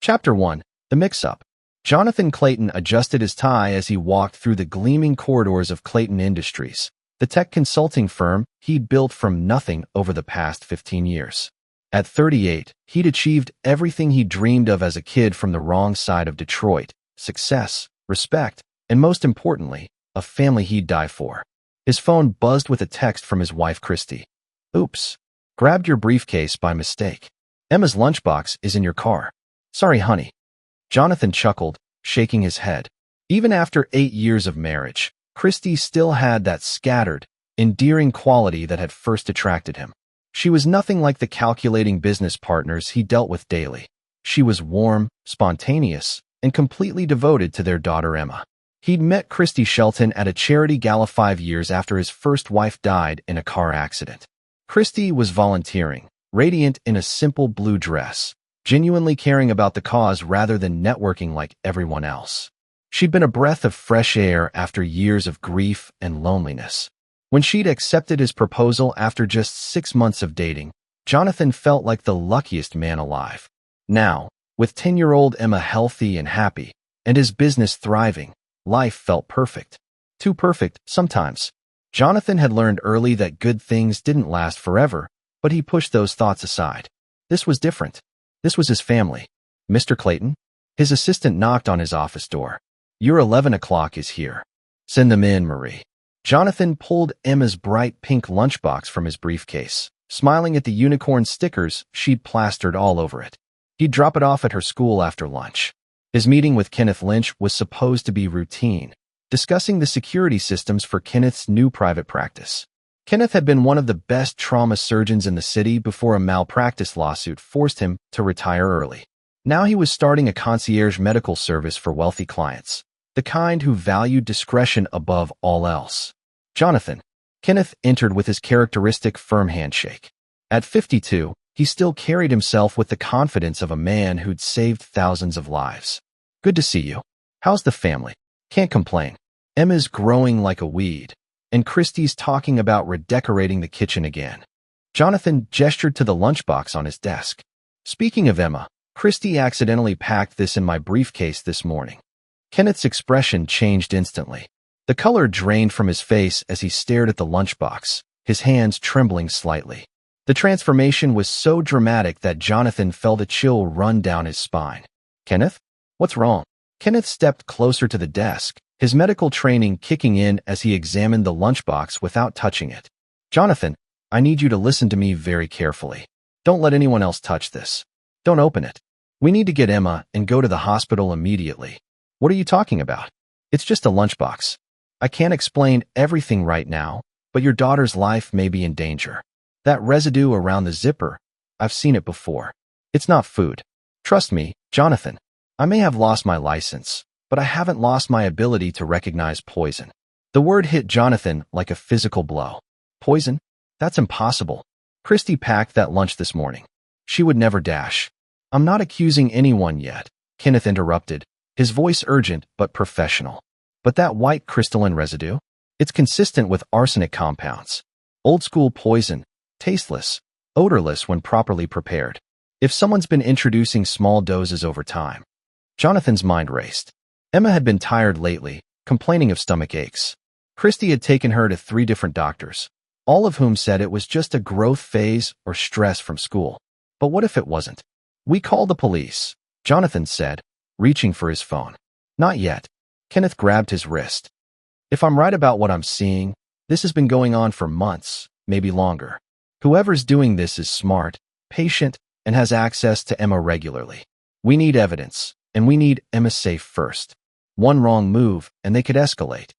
Chapter 1. The Mix-Up. Jonathan Clayton adjusted his tie as he walked through the gleaming corridors of Clayton Industries, the tech consulting firm he'd built from nothing over the past 15 years. At 38, he'd achieved everything he dreamed of as a kid from the wrong side of Detroit: success, respect, and most importantly, a family he'd die for. His phone buzzed with a text from his wife, Christy. "Oops. Grabbed your briefcase by mistake. Emma's lunchbox is in your car. Sorry, honey." Jonathan chuckled, shaking his head. Even after 8 years of marriage, Christy still had that scattered, endearing quality that had first attracted him. She was nothing like the calculating business partners he dealt with daily. She was warm, spontaneous, and completely devoted to their daughter Emma. He'd met Christy Shelton at a charity gala 5 years after his first wife died in a car accident. Christy was volunteering, radiant in a simple blue dress, genuinely caring about the cause rather than networking like everyone else. She'd been a breath of fresh air after years of grief and loneliness. When she'd accepted his proposal after just 6 months of dating, Jonathan felt like the luckiest man alive. Now, with 10-year-old Emma healthy and happy, and his business thriving, life felt perfect. Too perfect, sometimes. Jonathan had learned early that good things didn't last forever, but he pushed those thoughts aside. This was different. This was his family. "Mr. Clayton?" His assistant knocked on his office door. "Your 11 o'clock is here. Send them in, Marie." Jonathan pulled Emma's bright pink lunchbox from his briefcase, smiling at the unicorn stickers she'd plastered all over it. He'd drop it off at her school after lunch. His meeting with Kenneth Lynch was supposed to be routine, discussing the security systems for Kenneth's new private practice. Kenneth had been one of the best trauma surgeons in the city before a malpractice lawsuit forced him to retire early. Now he was starting a concierge medical service for wealthy clients, the kind who valued discretion above all else. "Jonathan." Kenneth entered with his characteristic firm handshake. At 52, he still carried himself with the confidence of a man who'd saved thousands of lives. "Good to see you. How's the family?" "Can't complain. Emma's growing like a weed, and Christy's talking about redecorating the kitchen again." Jonathan gestured to the lunchbox on his desk. "Speaking of Emma, Christy accidentally packed this in my briefcase this morning." Kenneth's expression changed instantly. The color drained from his face as he stared at the lunchbox, his hands trembling slightly. The transformation was so dramatic that Jonathan felt a chill run down his spine. "Kenneth? What's wrong?" Kenneth stepped closer to the desk, his medical training kicking in as he examined the lunchbox without touching it. "Jonathan, I need you to listen to me very carefully. Don't let anyone else touch this. Don't open it. We need to get Emma and go to the hospital immediately." "What are you talking about?" "It's just a lunchbox. I can't explain everything right now, but your daughter's life may be in danger. That residue around the zipper, I've seen it before. It's not food. Trust me, Jonathan. I may have lost my license, but I haven't lost my ability to recognize poison." The word hit Jonathan like a physical blow. "Poison? That's impossible. Christy packed that lunch this morning. She would never dash." "I'm not accusing anyone yet," Kenneth interrupted, his voice urgent but professional. "But that white crystalline residue? It's consistent with arsenic compounds. Old-school poison, tasteless, odorless when properly prepared. If someone's been introducing small doses over time." Jonathan's mind raced. Emma had been tired lately, complaining of stomach aches. Christy had taken her to 3 different doctors, all of whom said it was just a growth phase or stress from school. But what if it wasn't? "We called the police," Jonathan said, reaching for his phone. "Not yet." Kenneth grabbed his wrist. "If I'm right about what I'm seeing, this has been going on for months, maybe longer. Whoever's doing this is smart, patient, and has access to Emma regularly. We need evidence, and we need Emma safe first. One wrong move, and they could escalate."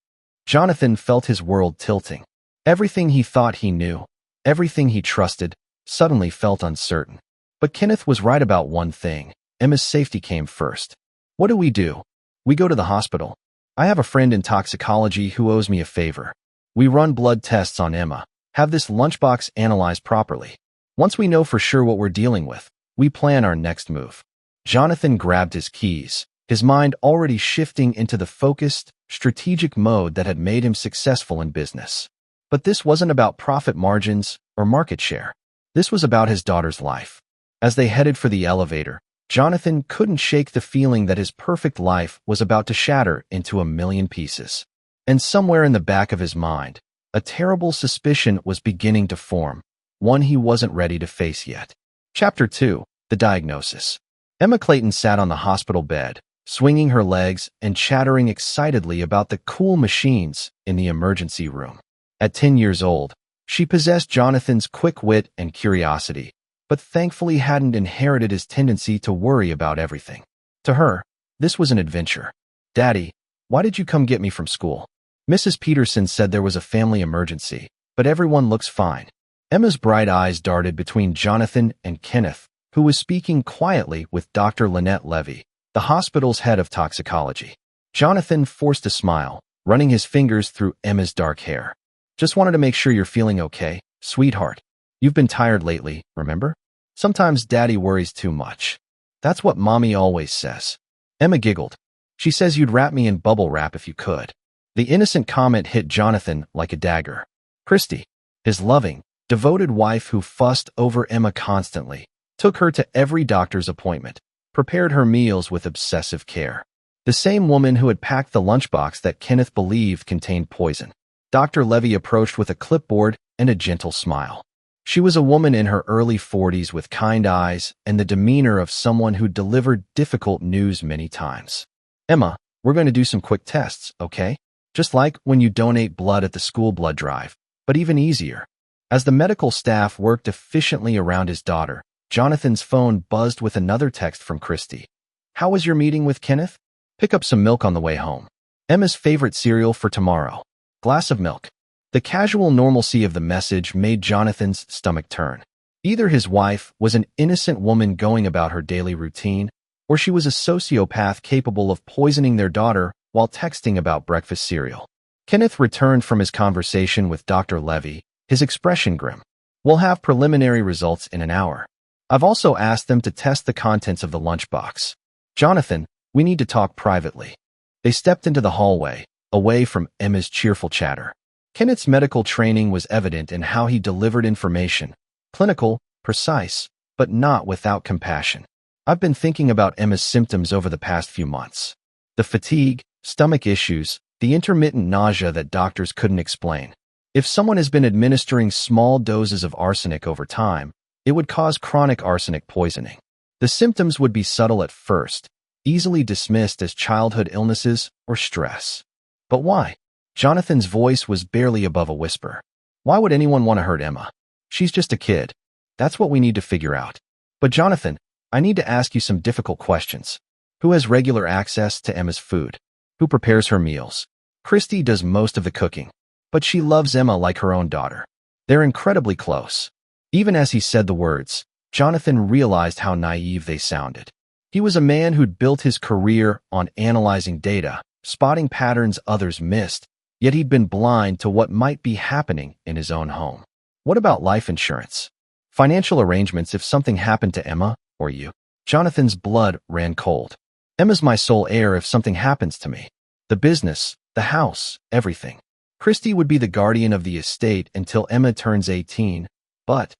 Jonathan felt his world tilting. Everything he thought he knew, everything he trusted, suddenly felt uncertain. But Kenneth was right about one thing: Emma's safety came first. "What do we do?" "We go to the hospital. I have a friend in toxicology who owes me a favor. We run blood tests on Emma, have this lunchbox analyzed properly. Once we know for sure what we're dealing with, we plan our next move." Jonathan grabbed his keys, his mind already shifting into the focused, strategic mode that had made him successful in business. But this wasn't about profit margins or market share. This was about his daughter's life. As they headed for the elevator, Jonathan couldn't shake the feeling that his perfect life was about to shatter into a million pieces. And somewhere in the back of his mind, a terrible suspicion was beginning to form, one he wasn't ready to face yet. Chapter 2. The Diagnosis. Emma Clayton sat on the hospital bed, swinging her legs and chattering excitedly about the cool machines in the emergency room. At 10 years old, she possessed Jonathan's quick wit and curiosity, but thankfully hadn't inherited his tendency to worry about everything. To her, this was an adventure. "Daddy, why did you come get me from school?" Mrs. Peterson said there was a family emergency, but everyone looks fine. Emma's bright eyes darted between Jonathan and Kenneth, who was speaking quietly with Dr. Lynette Levy, the hospital's head of toxicology. Jonathan forced a smile, running his fingers through Emma's dark hair. "Just wanted to make sure you're feeling okay, sweetheart. You've been tired lately, remember? Sometimes Daddy worries too much. That's what Mommy always says." Emma giggled. "She says you'd wrap me in bubble wrap if you could." The innocent comment hit Jonathan like a dagger. Christy, his loving, devoted wife who fussed over Emma constantly, took her to every doctor's appointment, prepared her meals with obsessive care. The same woman who had packed the lunchbox that Kenneth believed contained poison. Dr. Levy approached with a clipboard and a gentle smile. She was a woman in her early 40s with kind eyes and the demeanor of someone who delivered difficult news many times. "Emma, we're going to do some quick tests, okay? Just like when you donate blood at the school blood drive, but even easier." As the medical staff worked efficiently around his daughter, Jonathan's phone buzzed with another text from Christy. "How was your meeting with Kenneth? Pick up some milk on the way home. Emma's favorite cereal for tomorrow. Glass of milk." The casual normalcy of the message made Jonathan's stomach turn. Either his wife was an innocent woman going about her daily routine, or she was a sociopath capable of poisoning their daughter while texting about breakfast cereal. Kenneth returned from his conversation with Dr. Levy, his expression grim. "We'll have preliminary results in an hour. I've also asked them to test the contents of the lunchbox. Jonathan, we need to talk privately." They stepped into the hallway, away from Emma's cheerful chatter. Kenneth's medical training was evident in how he delivered information, clinical, precise, but not without compassion. "I've been thinking about Emma's symptoms over the past few months. The fatigue, stomach issues, the intermittent nausea that doctors couldn't explain. If someone has been administering small doses of arsenic over time, it would cause chronic arsenic poisoning. The symptoms would be subtle at first, easily dismissed as childhood illnesses or stress." "But why?" Jonathan's voice was barely above a whisper. "Why would anyone want to hurt Emma? She's just a kid. That's what we need to figure out. But Jonathan, I need to ask you some difficult questions. Who has regular access to Emma's food? Who prepares her meals? Christy does most of the cooking, but she loves Emma like her own daughter. They're incredibly close." Even as he said the words, Jonathan realized how naive they sounded. He was a man who'd built his career on analyzing data, spotting patterns others missed, yet he'd been blind to what might be happening in his own home. "What about life insurance? Financial arrangements if something happened to Emma or you?" Jonathan's blood ran cold. "Emma's my sole heir if something happens to me. The business, the house, everything. Christy would be the guardian of the estate until Emma turns 18, but..."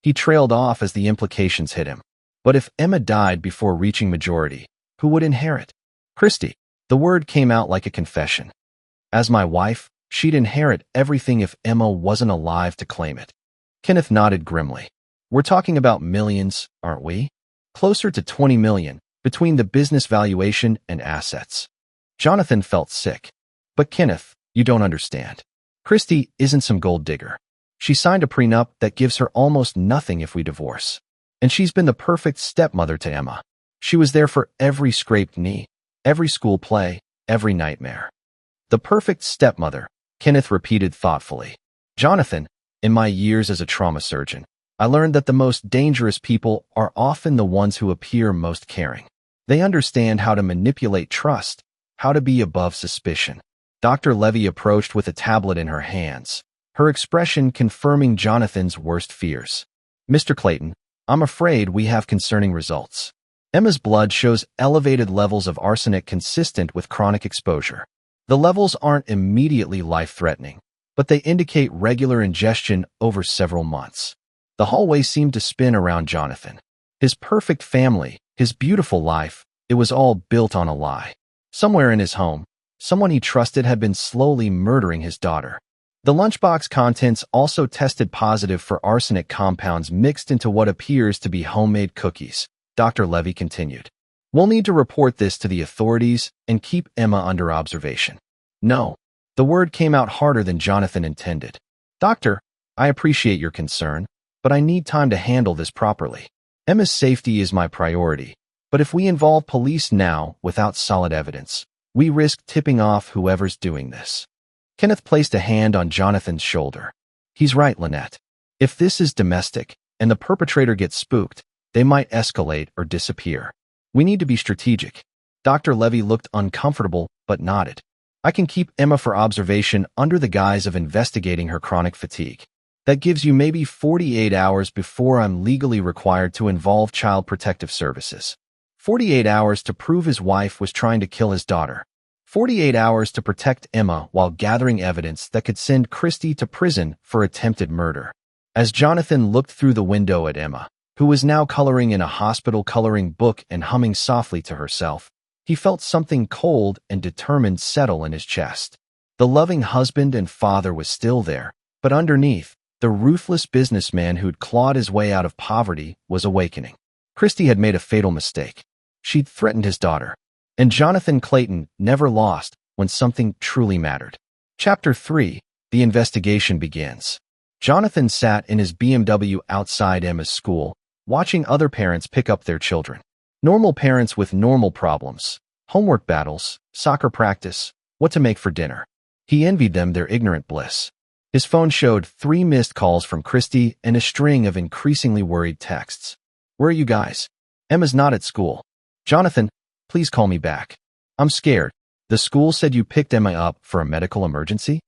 He trailed off as the implications hit him. "But if Emma died before reaching majority, who would inherit?" "Christy." The word came out like a confession. "As my wife, she'd inherit everything if Emma wasn't alive to claim it." Kenneth nodded grimly. "We're talking about millions, aren't we? Closer to 20 million, between the business valuation and assets." Jonathan felt sick. "But Kenneth, you don't understand. Christy isn't some gold digger. She signed a prenup that gives her almost nothing if we divorce. And she's been the perfect stepmother to Emma. She was there for every scraped knee, every school play, every nightmare." "The perfect stepmother," Kenneth repeated thoughtfully. "Jonathan, in my years as a trauma surgeon, I learned that the most dangerous people are often the ones who appear most caring. They understand how to manipulate trust, how to be above suspicion." Dr. Levy approached with a tablet in her hands, her expression confirming Jonathan's worst fears. "Mr. Clayton, I'm afraid we have concerning results. Emma's blood shows elevated levels of arsenic consistent with chronic exposure. The levels aren't immediately life-threatening, but they indicate regular ingestion over several months." The hallway seemed to spin around Jonathan. His perfect family, His beautiful life, it was all built on a lie. Somewhere in his home, someone he trusted had been slowly murdering his daughter. The lunchbox contents also tested positive for arsenic compounds mixed into what appears to be homemade cookies, Dr. Levy continued. We'll need to report this to the authorities and keep Emma under observation. No. The word came out harder than Jonathan intended. Doctor, I appreciate your concern, but I need time to handle this properly. Emma's safety is my priority, but if we involve police now without solid evidence, we risk tipping off whoever's doing this. Kenneth placed a hand on Jonathan's shoulder. He's right, Lynette. If this is domestic and the perpetrator gets spooked, they might escalate or disappear. We need to be strategic. Dr. Levy looked uncomfortable but nodded. I can keep Emma for observation under the guise of investigating her chronic fatigue. That gives you maybe 48 hours before I'm legally required to involve Child Protective Services. 48 hours to prove his wife was trying to kill his daughter. 48 hours to protect Emma while gathering evidence that could send Christy to prison for attempted murder. As Jonathan looked through the window at Emma, who was now coloring in a hospital coloring book and humming softly to herself, he felt something cold and determined settle in his chest. The loving husband and father was still there, but underneath, the ruthless businessman who'd clawed his way out of poverty was awakening. Christy had made a fatal mistake. She'd threatened his daughter. And Jonathan Clayton never lost when something truly mattered. Chapter 3. The investigation begins. Jonathan sat in his BMW outside Emma's school, watching other parents pick up their children. Normal parents with normal problems. Homework battles, soccer practice, what to make for dinner. He envied them their ignorant bliss. His phone showed 3 missed calls from Christy and a string of increasingly worried texts. Where are you guys? Emma's not at school. Jonathan, please call me back. I'm scared. The school said you picked Emma up for a medical emergency?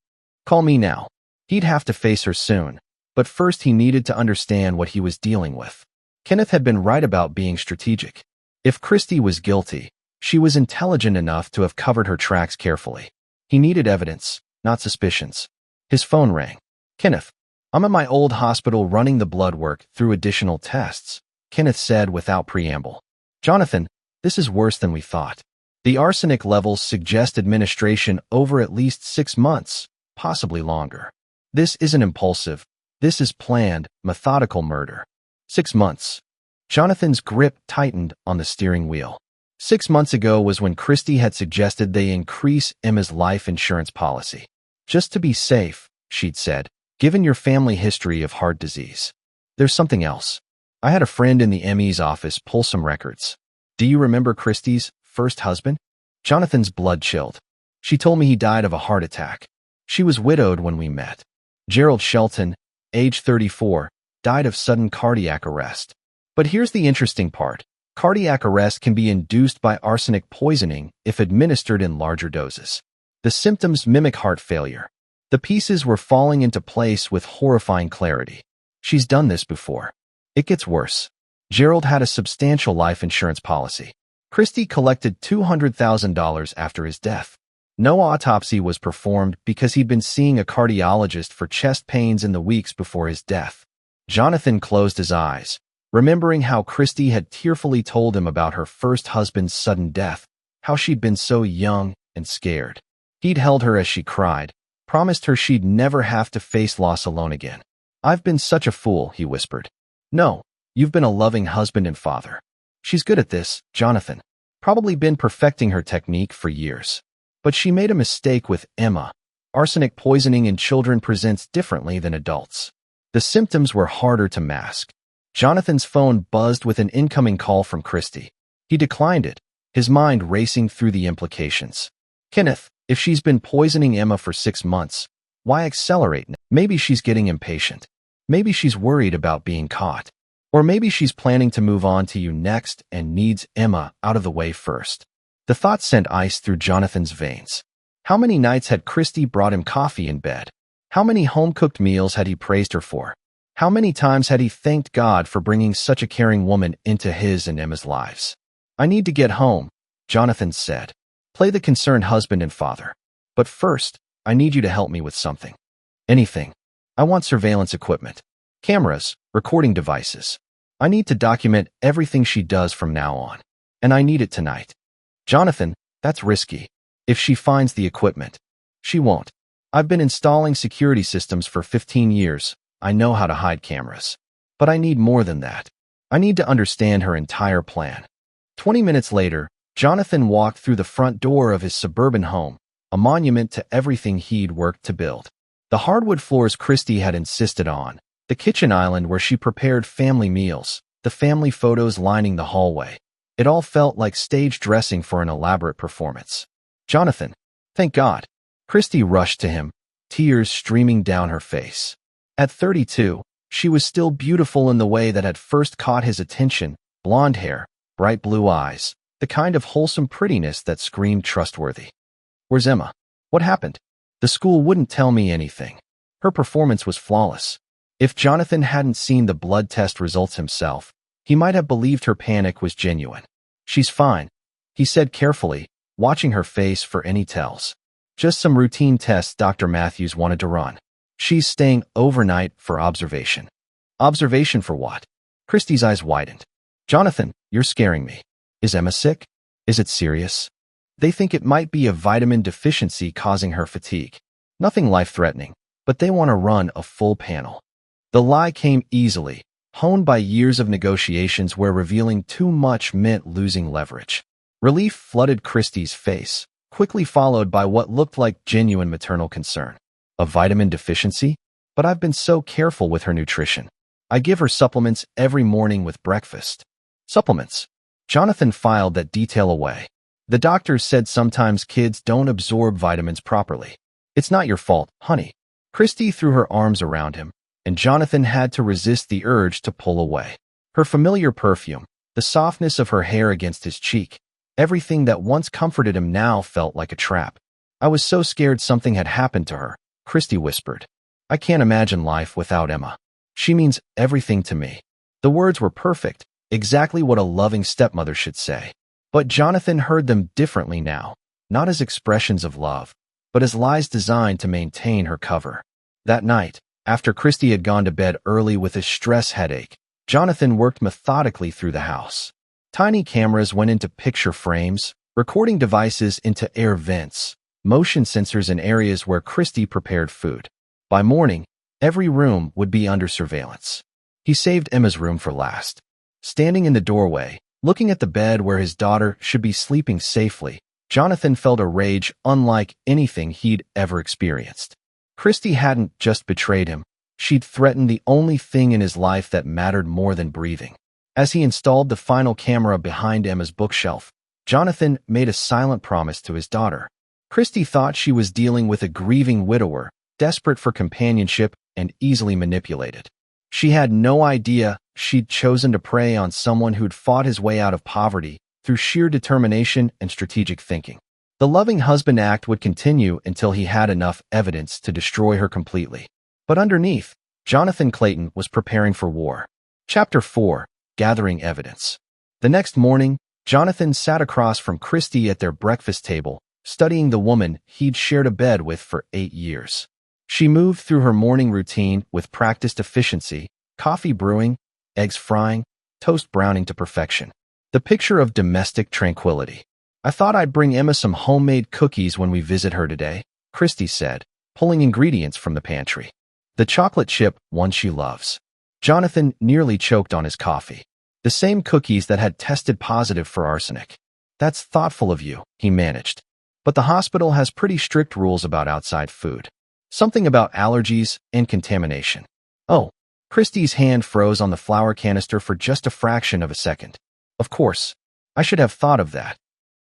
Call me now. He'd have to face her soon, but first he needed to understand what he was dealing with. Kenneth had been right about being strategic. If Christy was guilty, she was intelligent enough to have covered her tracks carefully. He needed evidence, not suspicions. His phone rang. Kenneth, I'm at my old hospital running the blood work through additional tests, Kenneth said without preamble. Jonathan, this is worse than we thought. The arsenic levels suggest administration over at least 6 months, possibly longer. This isn't impulsive. This is planned, methodical murder. 6 months. Jonathan's grip tightened on the steering wheel. 6 months ago was when Christy had suggested they increase Emma's life insurance policy. Just to be safe, she'd said, given your family history of heart disease. There's something else. I had a friend in the ME's office pull some records. Do you remember Christy's first husband? Jonathan's blood chilled. She told me he died of a heart attack. She was widowed when we met. Gerald Shelton, age 34, died of sudden cardiac arrest. But here's the interesting part. Cardiac arrest can be induced by arsenic poisoning if administered in larger doses. The symptoms mimic heart failure. The pieces were falling into place with horrifying clarity. She's done this before. It gets worse. Gerald had a substantial life insurance policy. Christy collected $200,000 after his death. No autopsy was performed because he'd been seeing a cardiologist for chest pains in the weeks before his death. Jonathan closed his eyes, remembering how Christy had tearfully told him about her first husband's sudden death, how she'd been so young and scared. He'd held her as she cried, promised her she'd never have to face loss alone again. I've been such a fool, he whispered. No. You've been a loving husband and father. She's good at this, Jonathan. Probably been perfecting her technique for years. But she made a mistake with Emma. Arsenic poisoning in children presents differently than adults. The symptoms were harder to mask. Jonathan's phone buzzed with an incoming call from Christy. He declined it, his mind racing through the implications. Kenneth, if she's been poisoning Emma for 6 months, why accelerate now? Maybe she's getting impatient. Maybe she's worried about being caught. Or maybe she's planning to move on to you next and needs Emma out of the way first. The thought sent ice through Jonathan's veins. How many nights had Christy brought him coffee in bed? How many home-cooked meals had he praised her for? How many times had he thanked God for bringing such a caring woman into his and Emma's lives? I need to get home, Jonathan said. Play the concerned husband and father. But first, I need you to help me with something. Anything. I want surveillance equipment. Cameras, recording devices. I need to document everything she does from now on. And I need it tonight. Jonathan, that's risky. If she finds the equipment. She won't. I've been installing security systems for 15 years. I know how to hide cameras. But I need more than that. I need to understand her entire plan. 20 minutes later, Jonathan walked through the front door of his suburban home, a monument to everything he'd worked to build. The hardwood floors Christy had insisted on, the kitchen island where she prepared family meals, the family photos lining the hallway. It all felt like stage dressing for an elaborate performance. Jonathan, thank God. Christy rushed to him, tears streaming down her face. At 32, she was still beautiful in the way that had first caught his attention, blonde hair, bright blue eyes, the kind of wholesome prettiness that screamed trustworthy. Where's Emma? What happened? The school wouldn't tell me anything. Her performance was flawless. If Jonathan hadn't seen the blood test results himself, he might have believed her panic was genuine. She's fine, he said carefully, watching her face for any tells. Just some routine tests Dr. Matthews wanted to run. She's staying overnight for observation. Observation for what? Christy's eyes widened. Jonathan, you're scaring me. Is Emma sick? Is it serious? They think it might be a vitamin deficiency causing her fatigue. Nothing life-threatening, but they want to run a full panel. The lie came easily, honed by years of negotiations where revealing too much meant losing leverage. Relief flooded Christy's face, quickly followed by what looked like genuine maternal concern. A vitamin deficiency? But I've been so careful with her nutrition. I give her supplements every morning with breakfast. Supplements. Jonathan filed that detail away. The doctors said sometimes kids don't absorb vitamins properly. It's not your fault, honey. Christy threw her arms around him, and Jonathan had to resist the urge to pull away. Her familiar perfume, the softness of her hair against his cheek, everything that once comforted him now felt like a trap. I was so scared something had happened to her, Christy whispered. I can't imagine life without Emma. She means everything to me. The words were perfect, exactly what a loving stepmother should say. But Jonathan heard them differently now, not as expressions of love, but as lies designed to maintain her cover. That night, after Christy had gone to bed early with a stress headache, Jonathan worked methodically through the house. Tiny cameras went into picture frames, recording devices into air vents, motion sensors in areas where Christy prepared food. By morning, every room would be under surveillance. He saved Emma's room for last. Standing in the doorway, looking at the bed where his daughter should be sleeping safely, Jonathan felt a rage unlike anything he'd ever experienced. Christy hadn't just betrayed him. She'd threatened the only thing in his life that mattered more than breathing. As he installed the final camera behind Emma's bookshelf, Jonathan made a silent promise to his daughter. Christy thought she was dealing with a grieving widower, desperate for companionship and easily manipulated. She had no idea she'd chosen to prey on someone who'd fought his way out of poverty through sheer determination and strategic thinking. The loving husband act would continue until he had enough evidence to destroy her completely. But underneath, Jonathan Clayton was preparing for war. Chapter 4. Gathering Evidence. The next morning, Jonathan sat across from Christy at their breakfast table, studying the woman he'd shared a bed with for 8 years. She moved through her morning routine with practiced efficiency, coffee brewing, eggs frying, toast browning to perfection. The picture of domestic tranquility. I thought I'd bring Emma some homemade cookies when we visit her today, Christy said, pulling ingredients from the pantry. The chocolate chip one she loves. Jonathan nearly choked on his coffee. The same cookies that had tested positive for arsenic. That's thoughtful of you, he managed. But the hospital has pretty strict rules about outside food. Something about allergies and contamination. Oh, Christy's hand froze on the flour canister for just a fraction of a second. Of course, I should have thought of that.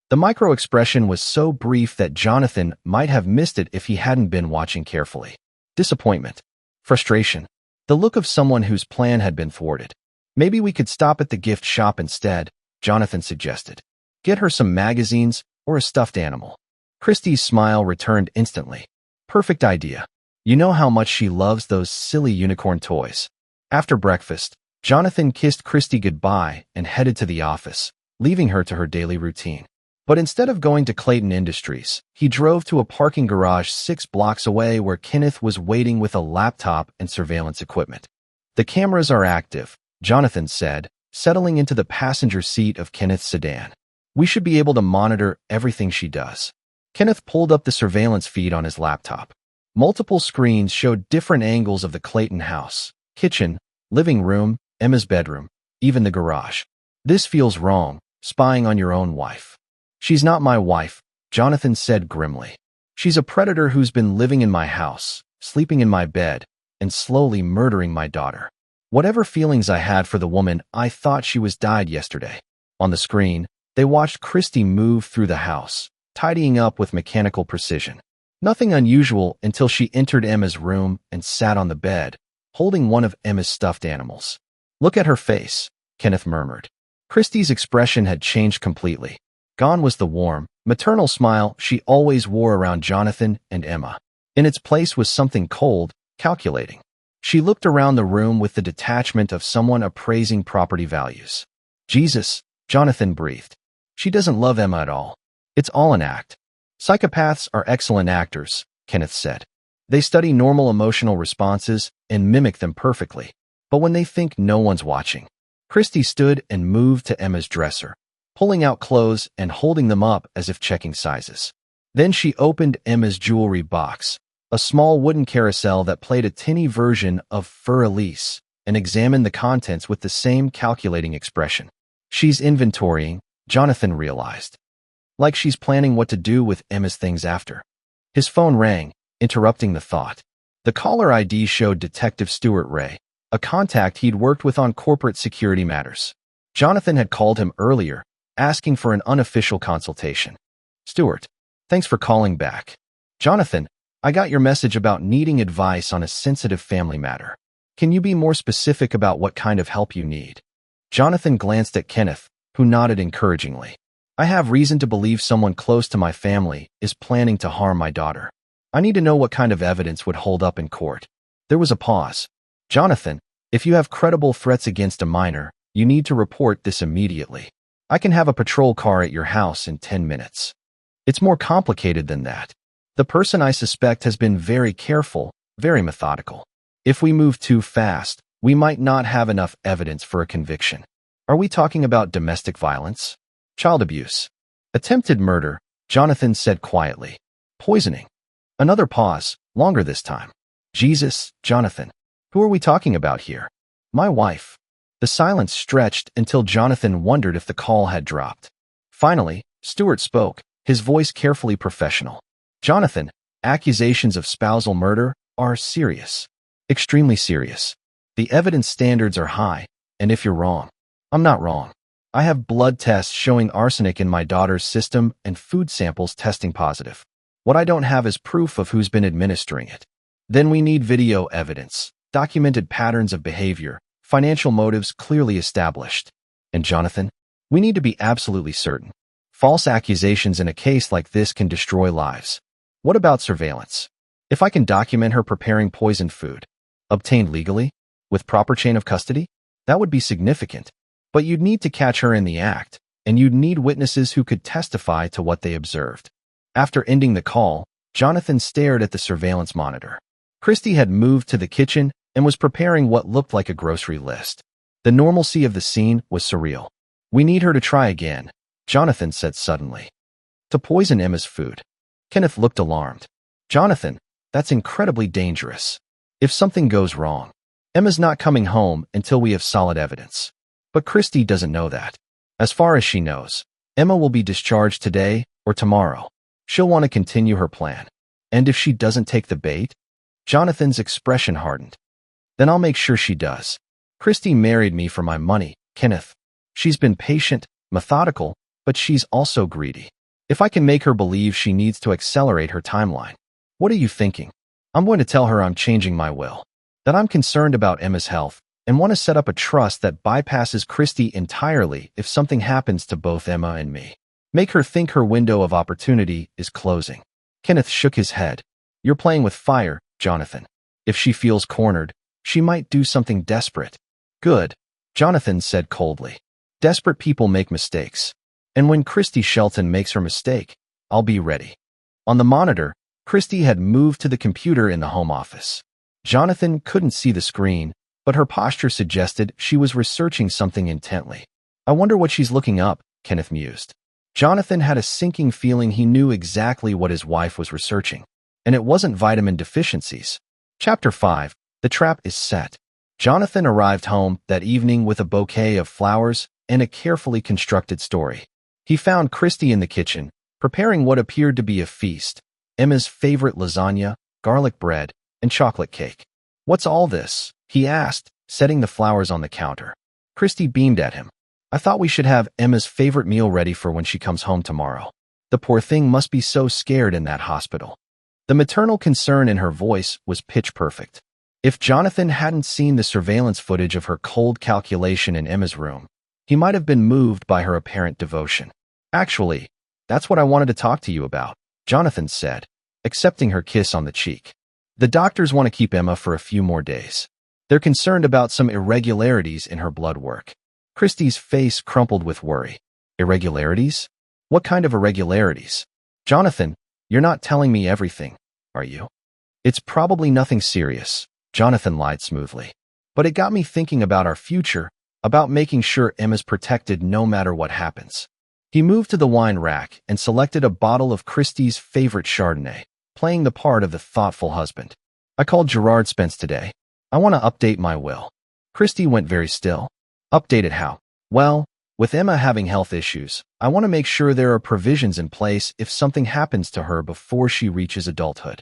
The micro-expression was so brief that Jonathan might have missed it if he hadn't been watching carefully. Disappointment. Frustration. The look of someone whose plan had been thwarted. Maybe we could stop at the gift shop instead, Jonathan suggested. Get her some magazines or a stuffed animal. Christy's smile returned instantly. Perfect idea. You know how much she loves those silly unicorn toys. After breakfast, Jonathan kissed Christy goodbye and headed to the office, leaving her to her daily routine. But instead of going to Clayton Industries, he drove to a parking garage 6 blocks away where Kenneth was waiting with a laptop and surveillance equipment. The cameras are active, Jonathan said, settling into the passenger seat of Kenneth's sedan. We should be able to monitor everything she does. Kenneth pulled up the surveillance feed on his laptop. Multiple screens showed different angles of the Clayton house: kitchen, living room, Emma's bedroom, even the garage. This feels wrong, spying on your own wife. She's not my wife, Jonathan said grimly. She's a predator who's been living in my house, sleeping in my bed, and slowly murdering my daughter. Whatever feelings I had for the woman, I thought she was died yesterday. On the screen, they watched Christy move through the house, tidying up with mechanical precision. Nothing unusual until she entered Emma's room and sat on the bed, holding one of Emma's stuffed animals. Look at her face, Kenneth murmured. Christy's expression had changed completely. Gone was the warm, maternal smile she always wore around Jonathan and Emma. In its place was something cold, calculating. She looked around the room with the detachment of someone appraising property values. Jesus, Jonathan breathed. She doesn't love Emma at all. It's all an act. Psychopaths are excellent actors, Kenneth said. They study normal emotional responses and mimic them perfectly. But when they think no one's watching. Christy stood and moved to Emma's dresser, pulling out clothes and holding them up as if checking sizes. Then she opened Emma's jewelry box, a small wooden carousel that played a tinny version of Fur Elise, and examined the contents with the same calculating expression. She's inventorying, Jonathan realized. Like she's planning what to do with Emma's things after. His phone rang, interrupting the thought. The caller ID showed Detective Stuart Ray, a contact he'd worked with on corporate security matters. Jonathan had called him earlier, asking for an unofficial consultation. Stuart, thanks for calling back. Jonathan, I got your message about needing advice on a sensitive family matter. Can you be more specific about what kind of help you need? Jonathan glanced at Kenneth, who nodded encouragingly. I have reason to believe someone close to my family is planning to harm my daughter. I need to know what kind of evidence would hold up in court. There was a pause. Jonathan, if you have credible threats against a minor, you need to report this immediately. I can have a patrol car at your house in 10 minutes. It's more complicated than that. The person I suspect has been very careful, very methodical. If we move too fast, we might not have enough evidence for a conviction. Are we talking about domestic violence? Child abuse? Attempted murder, Jonathan said quietly. Poisoning? Another pause, longer this time. Jesus, Jonathan. Who are we talking about here? My wife. The silence stretched until Jonathan wondered if the call had dropped. Finally, Stuart spoke, his voice carefully professional. Jonathan, accusations of spousal murder are serious. Extremely serious. The evidence standards are high, and if you're wrong, I'm not wrong. I have blood tests showing arsenic in my daughter's system and food samples testing positive. What I don't have is proof of who's been administering it. Then we need video evidence, documented patterns of behavior, financial motives clearly established. And Jonathan, we need to be absolutely certain. False accusations in a case like this can destroy lives. What about surveillance? If I can document her preparing poisoned food, obtained legally, with proper chain of custody, that would be significant. But you'd need to catch her in the act, and you'd need witnesses who could testify to what they observed. After ending the call, Jonathan stared at the surveillance monitor. Christy had moved to the kitchen and was preparing what looked like a grocery list. The normalcy of the scene was surreal. We need her to try again, Jonathan said suddenly. To poison Emma's food. Kenneth looked alarmed. Jonathan, that's incredibly dangerous. If something goes wrong, Emma's not coming home until we have solid evidence. But Christy doesn't know that. As far as she knows, Emma will be discharged today or tomorrow. She'll want to continue her plan. And if she doesn't take the bait? Jonathan's expression hardened. Then I'll make sure she does. Christy married me for my money, Kenneth. She's been patient, methodical, but she's also greedy. If I can make her believe she needs to accelerate her timeline. What are you thinking? I'm going to tell her I'm changing my will. That I'm concerned about Emma's health and want to set up a trust that bypasses Christy entirely if something happens to both Emma and me. Make her think her window of opportunity is closing. Kenneth shook his head. You're playing with fire, Jonathan. If she feels cornered, she might do something desperate. Good, Jonathan said coldly. Desperate people make mistakes. And when Christy Shelton makes her mistake, I'll be ready. On the monitor, Christy had moved to the computer in the home office. Jonathan couldn't see the screen, but her posture suggested she was researching something intently. I wonder what she's looking up, Kenneth mused. Jonathan had a sinking feeling he knew exactly what his wife was researching, and it wasn't vitamin deficiencies. Chapter 5. The Trap is Set. Jonathan arrived home that evening with a bouquet of flowers and a carefully constructed story. He found Christy in the kitchen, preparing what appeared to be a feast: Emma's favorite lasagna, garlic bread, and chocolate cake. "What's all this?" he asked, setting the flowers on the counter. Christy beamed at him. "I thought we should have Emma's favorite meal ready for when she comes home tomorrow. The poor thing must be so scared in that hospital." The maternal concern in her voice was pitch perfect. If Jonathan hadn't seen the surveillance footage of her cold calculation in Emma's room, he might have been moved by her apparent devotion. "Actually, that's what I wanted to talk to you about," Jonathan said, accepting her kiss on the cheek. "The doctors want to keep Emma for a few more days. They're concerned about some irregularities in her blood work." Christy's face crumpled with worry. "Irregularities? What kind of irregularities?" "Jonathan, you're not telling me everything, are you?" "It's probably nothing serious," Jonathan lied smoothly. "But it got me thinking about our future, about making sure Emma's protected no matter what happens." He moved to the wine rack and selected a bottle of Christy's favorite Chardonnay, playing the part of the thoughtful husband. "I called Gerard Spence today. I want to update my will." Christy went very still. "Update it how?" "Well, with Emma having health issues, I want to make sure there are provisions in place if something happens to her before she reaches adulthood."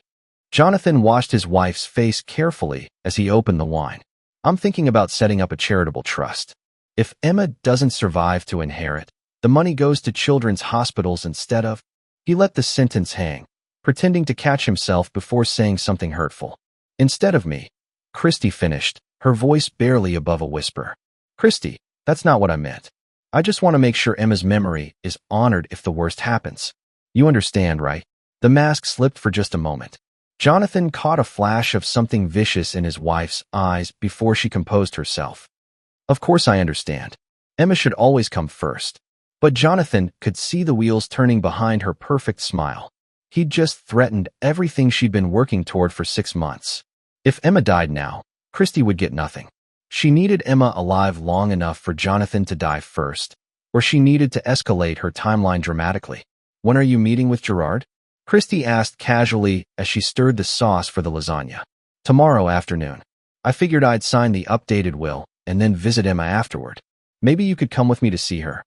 Jonathan watched his wife's face carefully as he opened the wine. "I'm thinking about setting up a charitable trust. If Emma doesn't survive to inherit, the money goes to children's hospitals instead of—" He let the sentence hang, pretending to catch himself before saying something hurtful. "Instead of me," Christy finished, her voice barely above a whisper. "Christy, that's not what I meant. I just want to make sure Emma's memory is honored if the worst happens. You understand, right?" The mask slipped for just a moment. Jonathan caught a flash of something vicious in his wife's eyes before she composed herself. "Of course I understand. Emma should always come first." But Jonathan could see the wheels turning behind her perfect smile. He'd just threatened everything she'd been working toward for 6 months. If Emma died now, Christy would get nothing. She needed Emma alive long enough for Jonathan to die first, or she needed to escalate her timeline dramatically. "When are you meeting with Gerard?" Christy asked casually as she stirred the sauce for the lasagna. "Tomorrow afternoon. I figured I'd sign the updated will and then visit Emma afterward. Maybe you could come with me to see her."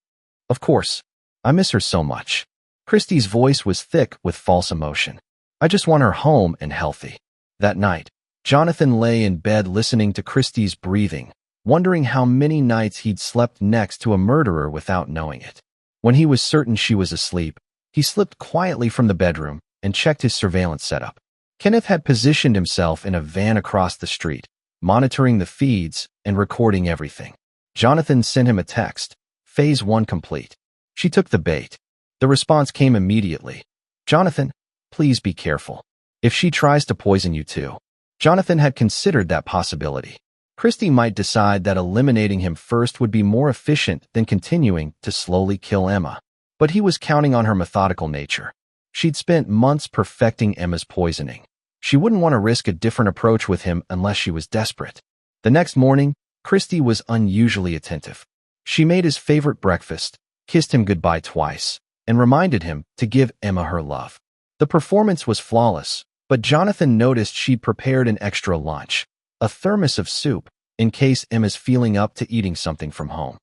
"Of course. I miss her so much." Christy's voice was thick with false emotion. "I just want her home and healthy." That night, Jonathan lay in bed listening to Christy's breathing, wondering how many nights he'd slept next to a murderer without knowing it. When he was certain she was asleep, he slipped quietly from the bedroom and checked his surveillance setup. Kenneth had positioned himself in a van across the street, monitoring the feeds and recording everything. Jonathan sent him a text, "Phase 1 complete." She took the bait. The response came immediately. "Jonathan, please be careful. If she tries to poison you too." Jonathan had considered that possibility. Christy might decide that eliminating him first would be more efficient than continuing to slowly kill Emma. But he was counting on her methodical nature. She'd spent months perfecting Emma's poisoning. She wouldn't want to risk a different approach with him unless she was desperate. The next morning, Christy was unusually attentive. She made his favorite breakfast, kissed him goodbye twice, and reminded him to give Emma her love. The performance was flawless, but Jonathan noticed she'd prepared an extra lunch, a thermos of soup, in case Emma's feeling up to eating something from home.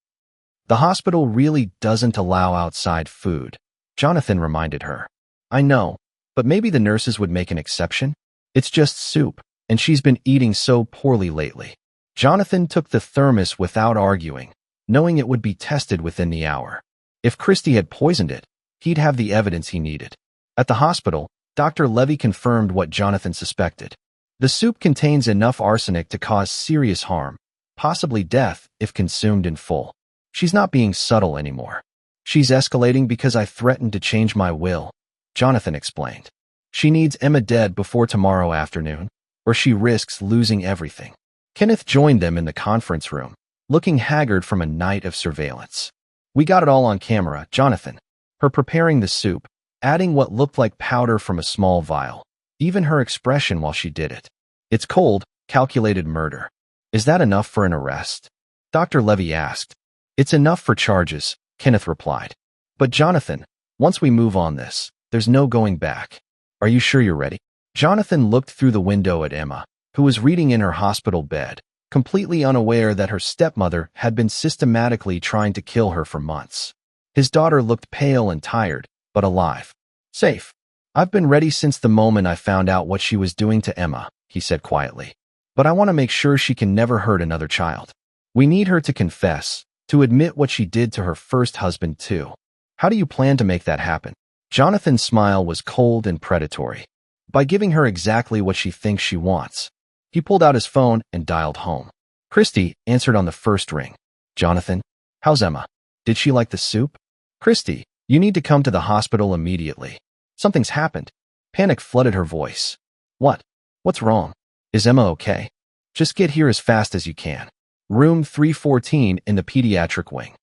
"The hospital really doesn't allow outside food," Jonathan reminded her. "I know, but maybe the nurses would make an exception. It's just soup, and she's been eating so poorly lately." Jonathan took the thermos without arguing, knowing it would be tested within the hour. If Christy had poisoned it, he'd have the evidence he needed. At the hospital, Dr. Levy confirmed what Jonathan suspected. The soup contains enough arsenic to cause serious harm, possibly death if consumed in full. "She's not being subtle anymore. She's escalating because I threatened to change my will," Jonathan explained. "She needs Emma dead before tomorrow afternoon, or she risks losing everything." Kenneth joined them in the conference room, looking haggard from a night of surveillance. "We got it all on camera, Jonathan. Her preparing the soup, adding what looked like powder from a small vial, even her expression while she did it. It's cold, calculated murder. Is that enough for an arrest? Dr. Levy asked. It's enough for charges, Kenneth replied. But Jonathan, once we move on this, there's no going back. Are you sure you're ready? Jonathan looked through the window at Emma, who was reading in her hospital bed, completely unaware that her stepmother had been systematically trying to kill her for months. His daughter looked pale and tired, but alive. Safe. I've been ready since the moment I found out what she was doing to Emma, he said quietly. But I want to make sure she can never hurt another child. We need her to confess, to admit what she did to her first husband too. How do you plan to make that happen? Jonathan's smile was cold and predatory. By giving her exactly what she thinks she wants. He pulled out his phone and dialed home. Christy answered on the first ring. Jonathan, how's Emma? Did she like the soup? Christy, you need to come to the hospital immediately. Something's happened. Panic flooded her voice. What? What's wrong? Is Emma okay? Just get here as fast as you can. Room 314 in the pediatric wing.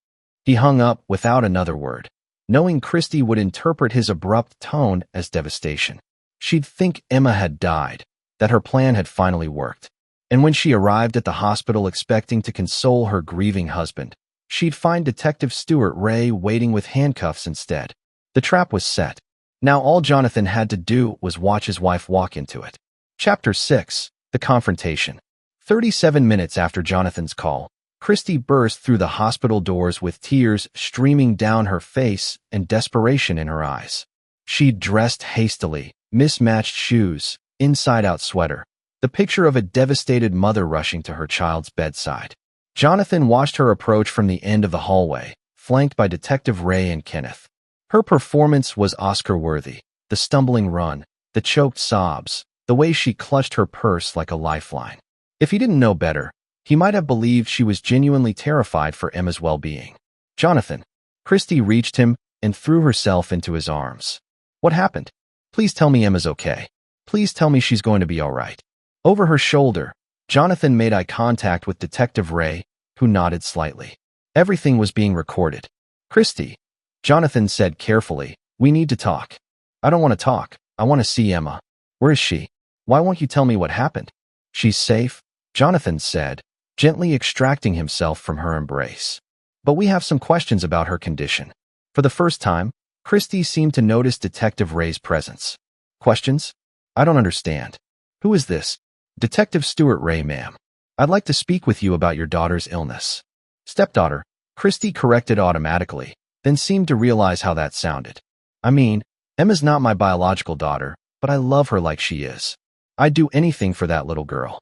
He hung up without another word, knowing Christy would interpret his abrupt tone as devastation. She'd think Emma had died, that her plan had finally worked. And when she arrived at the hospital expecting to console her grieving husband, she'd find Detective Stuart Ray waiting with handcuffs instead. The trap was set. Now all Jonathan had to do was watch his wife walk into it. Chapter 6. The Confrontation. 37 minutes after Jonathan's call, Christy burst through the hospital doors with tears streaming down her face and desperation in her eyes. She'd dressed hastily, mismatched shoes, inside-out sweater, the picture of a devastated mother rushing to her child's bedside. Jonathan watched her approach from the end of the hallway, flanked by Detective Ray and Kenneth. Her performance was Oscar-worthy, the stumbling run, the choked sobs, the way she clutched her purse like a lifeline. If he didn't know better, he might have believed she was genuinely terrified for Emma's well-being. Jonathan. Christy reached him and threw herself into his arms. What happened? Please tell me Emma's okay. Please tell me she's going to be all right. Over her shoulder, Jonathan made eye contact with Detective Ray, who nodded slightly. Everything was being recorded. Christy, Jonathan said carefully, we need to talk. I don't want to talk. I want to see Emma. Where is she? Why won't you tell me what happened? She's safe, Jonathan said, gently extracting himself from her embrace. But we have some questions about her condition. For the first time, Christy seemed to notice Detective Ray's presence. Questions? I don't understand. Who is this? Detective Stuart Ray, ma'am. I'd like to speak with you about your daughter's illness. Stepdaughter, Christy corrected automatically, then seemed to realize how that sounded. I mean, Emma's not my biological daughter, but I love her like she is. I'd do anything for that little girl.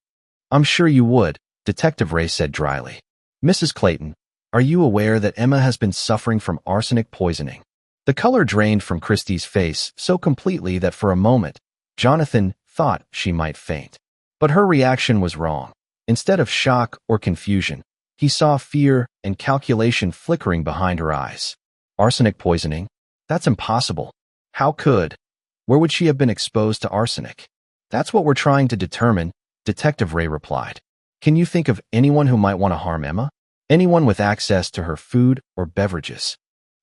I'm sure you would, Detective Ray said dryly. Mrs. Clayton, are you aware that Emma has been suffering from arsenic poisoning? The color drained from Christy's face so completely that for a moment, Jonathan thought she might faint. But her reaction was wrong. Instead of shock or confusion, he saw fear and calculation flickering behind her eyes. Arsenic poisoning? That's impossible. How could? Where would she have been exposed to arsenic? That's what we're trying to determine, Detective Ray replied. Can you think of anyone who might want to harm Emma? Anyone with access to her food or beverages?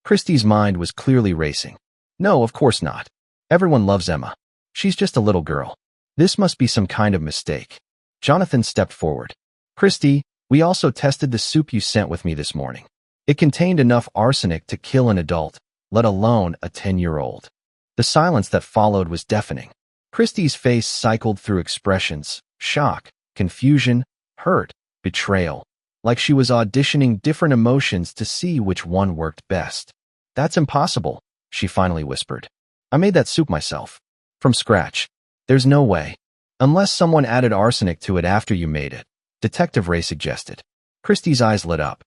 Christy's mind was clearly racing. No, of course not. Everyone loves Emma. She's just a little girl. This must be some kind of mistake. Jonathan stepped forward. Christy, we also tested the soup you sent with me this morning. It contained enough arsenic to kill an adult, let alone a 10-year-old. The silence that followed was deafening. Christy's face cycled through expressions, shock, confusion, hurt, betrayal, like she was auditioning different emotions to see which one worked best. That's impossible, she finally whispered. I made that soup myself. From scratch. There's no way. Unless someone added arsenic to it after you made it, Detective Ray suggested. Christy's eyes lit up.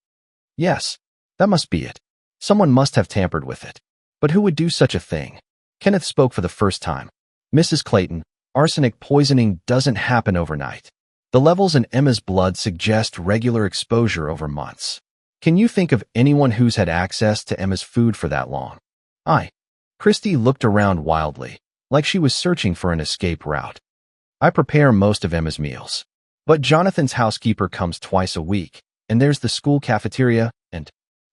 Yes, that must be it. Someone must have tampered with it. But who would do such a thing? Kenneth spoke for the first time. Mrs. Clayton, arsenic poisoning doesn't happen overnight. The levels in Emma's blood suggest regular exposure over months. Can you think of anyone who's had access to Emma's food for that long? Christy looked around wildly, like she was searching for an escape route. I prepare most of Emma's meals. But Jonathan's housekeeper comes twice a week, and there's the school cafeteria, and…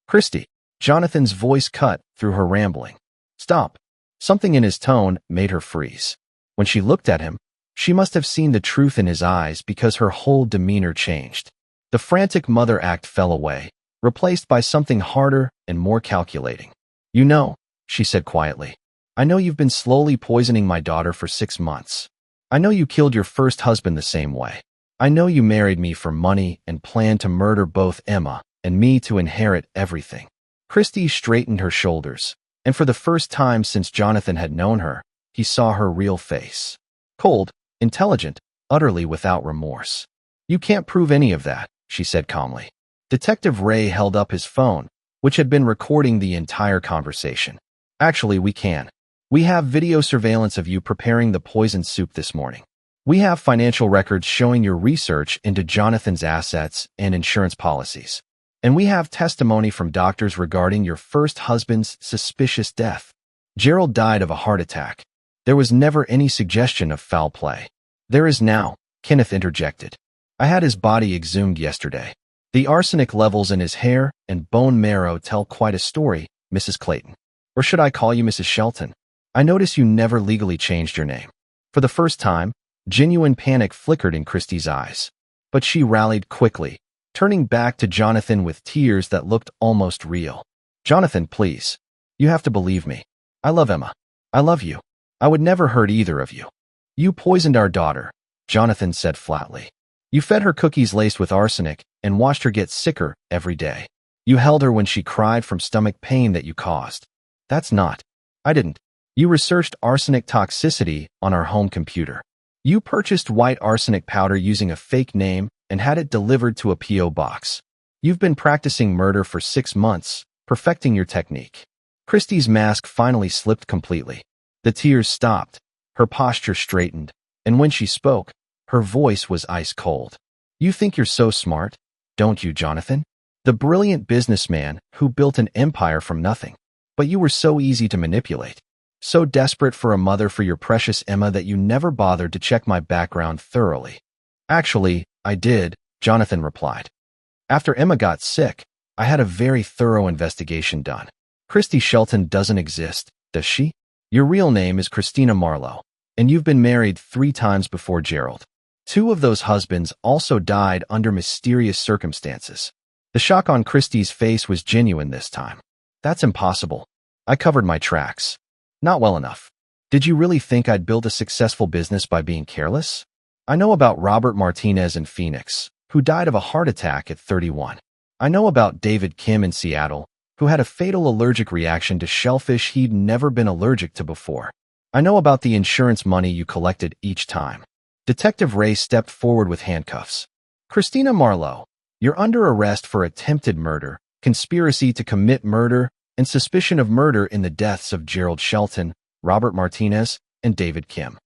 Christy, Jonathan's voice cut through her rambling. Stop. Something in his tone made her freeze. When she looked at him, she must have seen the truth in his eyes because her whole demeanor changed. The frantic mother act fell away, replaced by something harder and more calculating. "You know," she said quietly, "I know you've been slowly poisoning my daughter for 6 months. I know you killed your first husband the same way. I know you married me for money and planned to murder both Emma and me to inherit everything." Christy straightened her shoulders, and for the first time since Jonathan had known her, he saw her real face. Cold, intelligent, utterly without remorse. "You can't prove any of that," she said calmly. Detective Ray held up his phone, which had been recording the entire conversation. "Actually, we can. We have video surveillance of you preparing the poisoned soup this morning. We have financial records showing your research into Jonathan's assets and insurance policies. And we have testimony from doctors regarding your first husband's suspicious death. Gerald died of a heart attack. There was never any suggestion of foul play." "There is now," Kenneth interjected. "I had his body exhumed yesterday. The arsenic levels in his hair and bone marrow tell quite a story, Mrs. Clayton. Or should I call you Mrs. Shelton? I notice you never legally changed your name." For the first time, genuine panic flickered in Christie's eyes. But she rallied quickly, turning back to Jonathan with tears that looked almost real. "Jonathan, please. You have to believe me. I love Emma. I love you. I would never hurt either of you." "You poisoned our daughter," Jonathan said flatly. "You fed her cookies laced with arsenic and watched her get sicker every day. You held her when she cried from stomach pain that you caused." "That's not." "I didn't. You researched arsenic toxicity on our home computer. You purchased white arsenic powder using a fake name and had it delivered to a P.O. box. You've been practicing murder for 6 months, perfecting your technique." Christie's mask finally slipped completely. The tears stopped, her posture straightened, and when she spoke, her voice was ice cold. "You think you're so smart, don't you, Jonathan? The brilliant businessman who built an empire from nothing. But you were so easy to manipulate. So desperate for a mother for your precious Emma that you never bothered to check my background thoroughly." "Actually, I did," Jonathan replied. "After Emma got sick, I had a very thorough investigation done. Christy Shelton doesn't exist, does she? Your real name is Christina Marlowe, and you've been married 3 times before Gerald. 2 of those husbands also died under mysterious circumstances." The shock on Christie's face was genuine this time. "That's impossible. I covered my tracks. Not well enough. Did you really think I'd build a successful business by being careless? I know about Robert Martinez in Phoenix, who died of a heart attack at 31. I know about David Kim in Seattle, who had a fatal allergic reaction to shellfish he'd never been allergic to before. I know about the insurance money you collected each time." Detective Ray stepped forward with handcuffs. "Christina Marlowe, you're under arrest for attempted murder, conspiracy to commit murder, and suspicion of murder in the deaths of Gerald Shelton, Robert Martinez, and David Kim."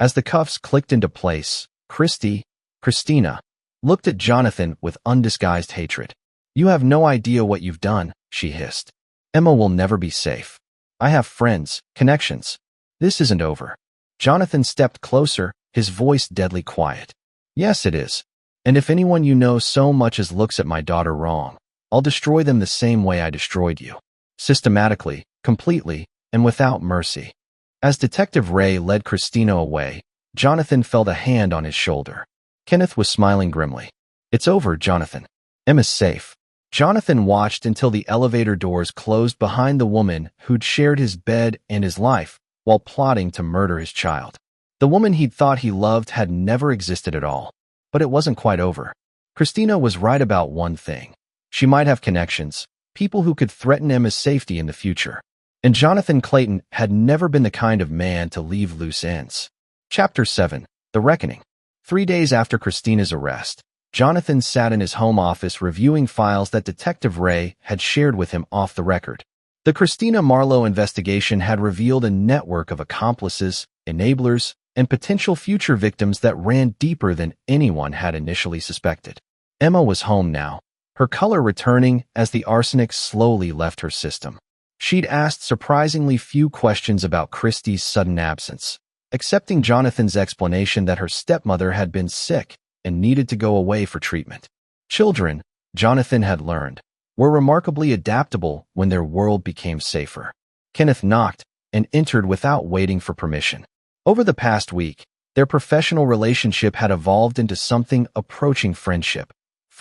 As the cuffs clicked into place, Christina, looked at Jonathan with undisguised hatred. "You have no idea what you've done," she hissed. "Emma will never be safe. I have friends, connections. This isn't over." Jonathan stepped closer, his voice deadly quiet. "Yes, it is. And if anyone you know so much as looks at my daughter wrong, I'll destroy them the same way I destroyed you. Systematically, completely, and without mercy." As Detective Ray led Christina away, Jonathan felt a hand on his shoulder. Kenneth was smiling grimly. "It's over, Jonathan. Emma's safe." Jonathan watched until the elevator doors closed behind the woman who'd shared his bed and his life while plotting to murder his child. The woman he'd thought he loved had never existed at all. But it wasn't quite over. Christina was right about one thing. She might have connections, people who could threaten Emma's safety in the future. And Jonathan Clayton had never been the kind of man to leave loose ends. Chapter 7. The Reckoning. 3 days after Christina's arrest, Jonathan sat in his home office reviewing files that Detective Ray had shared with him off the record. The Christina Marlowe investigation had revealed a network of accomplices, enablers, and potential future victims that ran deeper than anyone had initially suspected. Emma was home now, her color returning as the arsenic slowly left her system. She'd asked surprisingly few questions about Christie's sudden absence, accepting Jonathan's explanation that her stepmother had been sick and needed to go away for treatment. Children, Jonathan had learned, were remarkably adaptable when their world became safer. Kenneth knocked and entered without waiting for permission. Over the past week, their professional relationship had evolved into something approaching friendship.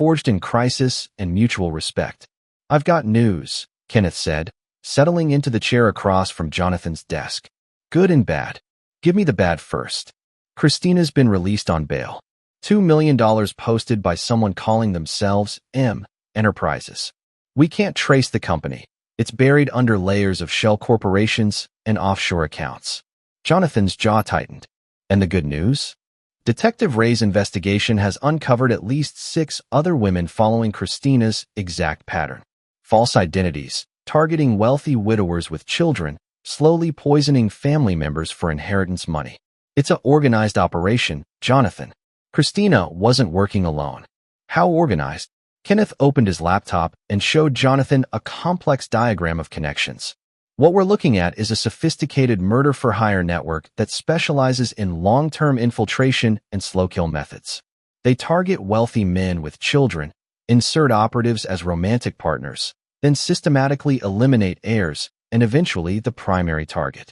forged in crisis and mutual respect. I've got news, Kenneth said, settling into the chair across from Jonathan's desk. Good and bad. Give me the bad first. Christina's been released on bail. $2 million posted by someone calling themselves M Enterprises. We can't trace the company. It's buried under layers of shell corporations and offshore accounts. Jonathan's jaw tightened. And the good news? Detective Ray's investigation has uncovered at least 6 other women following Christina's exact pattern. False identities, targeting wealthy widowers with children, slowly poisoning family members for inheritance money. It's an organized operation, Jonathan. Christina wasn't working alone. How organized? Kenneth opened his laptop and showed Jonathan a complex diagram of connections. What we're looking at is a sophisticated murder-for-hire network that specializes in long-term infiltration and slow-kill methods. They target wealthy men with children, insert operatives as romantic partners, then systematically eliminate heirs and eventually the primary target.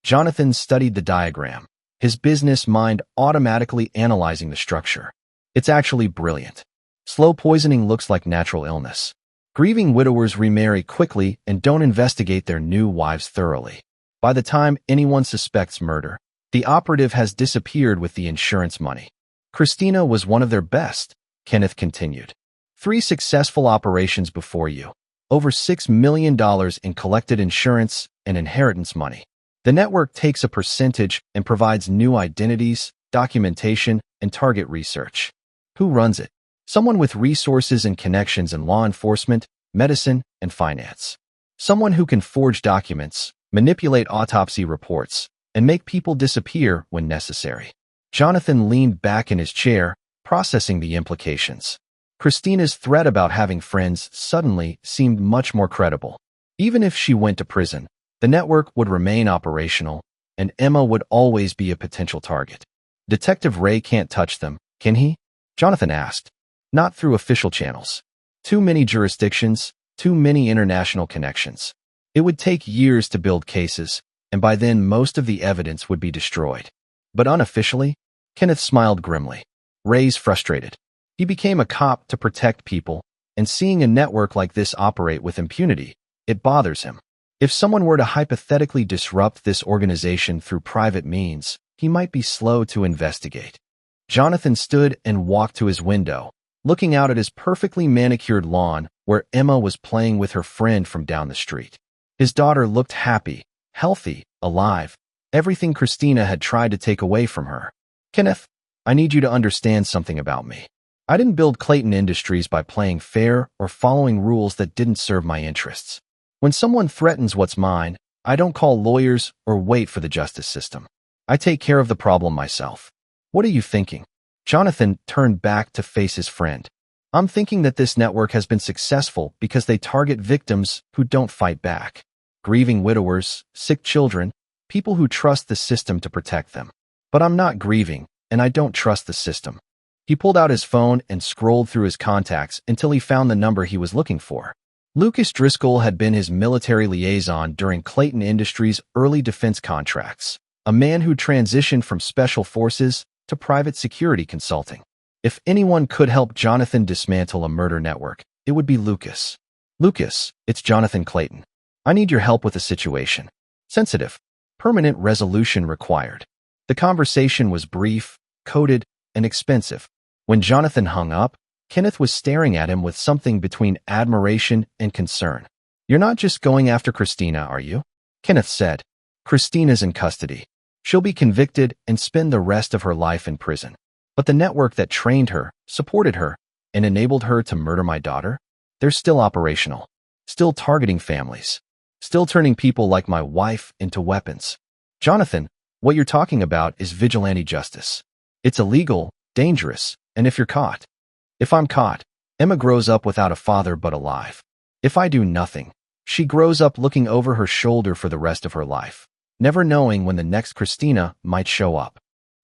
Jonathan studied the diagram, his business mind automatically analyzing the structure. It's actually brilliant. Slow poisoning looks like natural illness. Grieving widowers remarry quickly and don't investigate their new wives thoroughly. By the time anyone suspects murder, the operative has disappeared with the insurance money. Christina was one of their best, Kenneth continued. 3 successful operations before you. Over $6 million in collected insurance and inheritance money. The network takes a percentage and provides new identities, documentation, and target research. Who runs it? Someone with resources and connections in law enforcement, medicine, and finance. Someone who can forge documents, manipulate autopsy reports, and make people disappear when necessary. Jonathan leaned back in his chair, processing the implications. Christina's threat about having friends suddenly seemed much more credible. Even if she went to prison, the network would remain operational, and Emma would always be a potential target. Detective Ray can't touch them, can he? Jonathan asked. Not through official channels. Too many jurisdictions, too many international connections. It would take years to build cases, and by then most of the evidence would be destroyed. But unofficially, Kenneth smiled grimly. Ray's frustrated. He became a cop to protect people, and seeing a network like this operate with impunity, it bothers him. If someone were to hypothetically disrupt this organization through private means, he might be slow to investigate. Jonathan stood and walked to his window, looking out at his perfectly manicured lawn where Emma was playing with her friend from down the street. His daughter looked happy, healthy, alive, everything Christina had tried to take away from her. Kenneth, I need you to understand something about me. I didn't build Clayton Industries by playing fair or following rules that didn't serve my interests. When someone threatens what's mine, I don't call lawyers or wait for the justice system. I take care of the problem myself. What are you thinking? Jonathan turned back to face his friend. I'm thinking that this network has been successful because they target victims who don't fight back. Grieving widowers, sick children, people who trust the system to protect them. But I'm not grieving, and I don't trust the system. He pulled out his phone and scrolled through his contacts until he found the number he was looking for. Lucas Driscoll had been his military liaison during Clayton Industries' early defense contracts, a man who transitioned from special forces to private security consulting. If anyone could help Jonathan dismantle a murder network, it would be Lucas. Lucas, it's Jonathan Clayton. I need your help with a situation. Sensitive. Permanent resolution required. The conversation was brief, coded, and expensive. When Jonathan hung up, Kenneth was staring at him with something between admiration and concern. You're not just going after Christina, are you? Kenneth said. Christina's in custody. She'll be convicted and spend the rest of her life in prison. But the network that trained her, supported her, and enabled her to murder my daughter, they're still operational, still targeting families, still turning people like my wife into weapons. Jonathan, what you're talking about is vigilante justice. It's illegal, dangerous, and if I'm caught, Emma grows up without a father but alive. If I do nothing, she grows up looking over her shoulder for the rest of her life, never knowing when the next Christina might show up.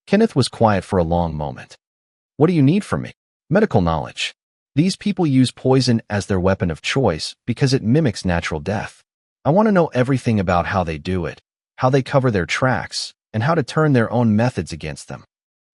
Kenneth was quiet for a long moment. What do you need from me? Medical knowledge. These people use poison as their weapon of choice because it mimics natural death. I want to know everything about how they do it, how they cover their tracks, and how to turn their own methods against them.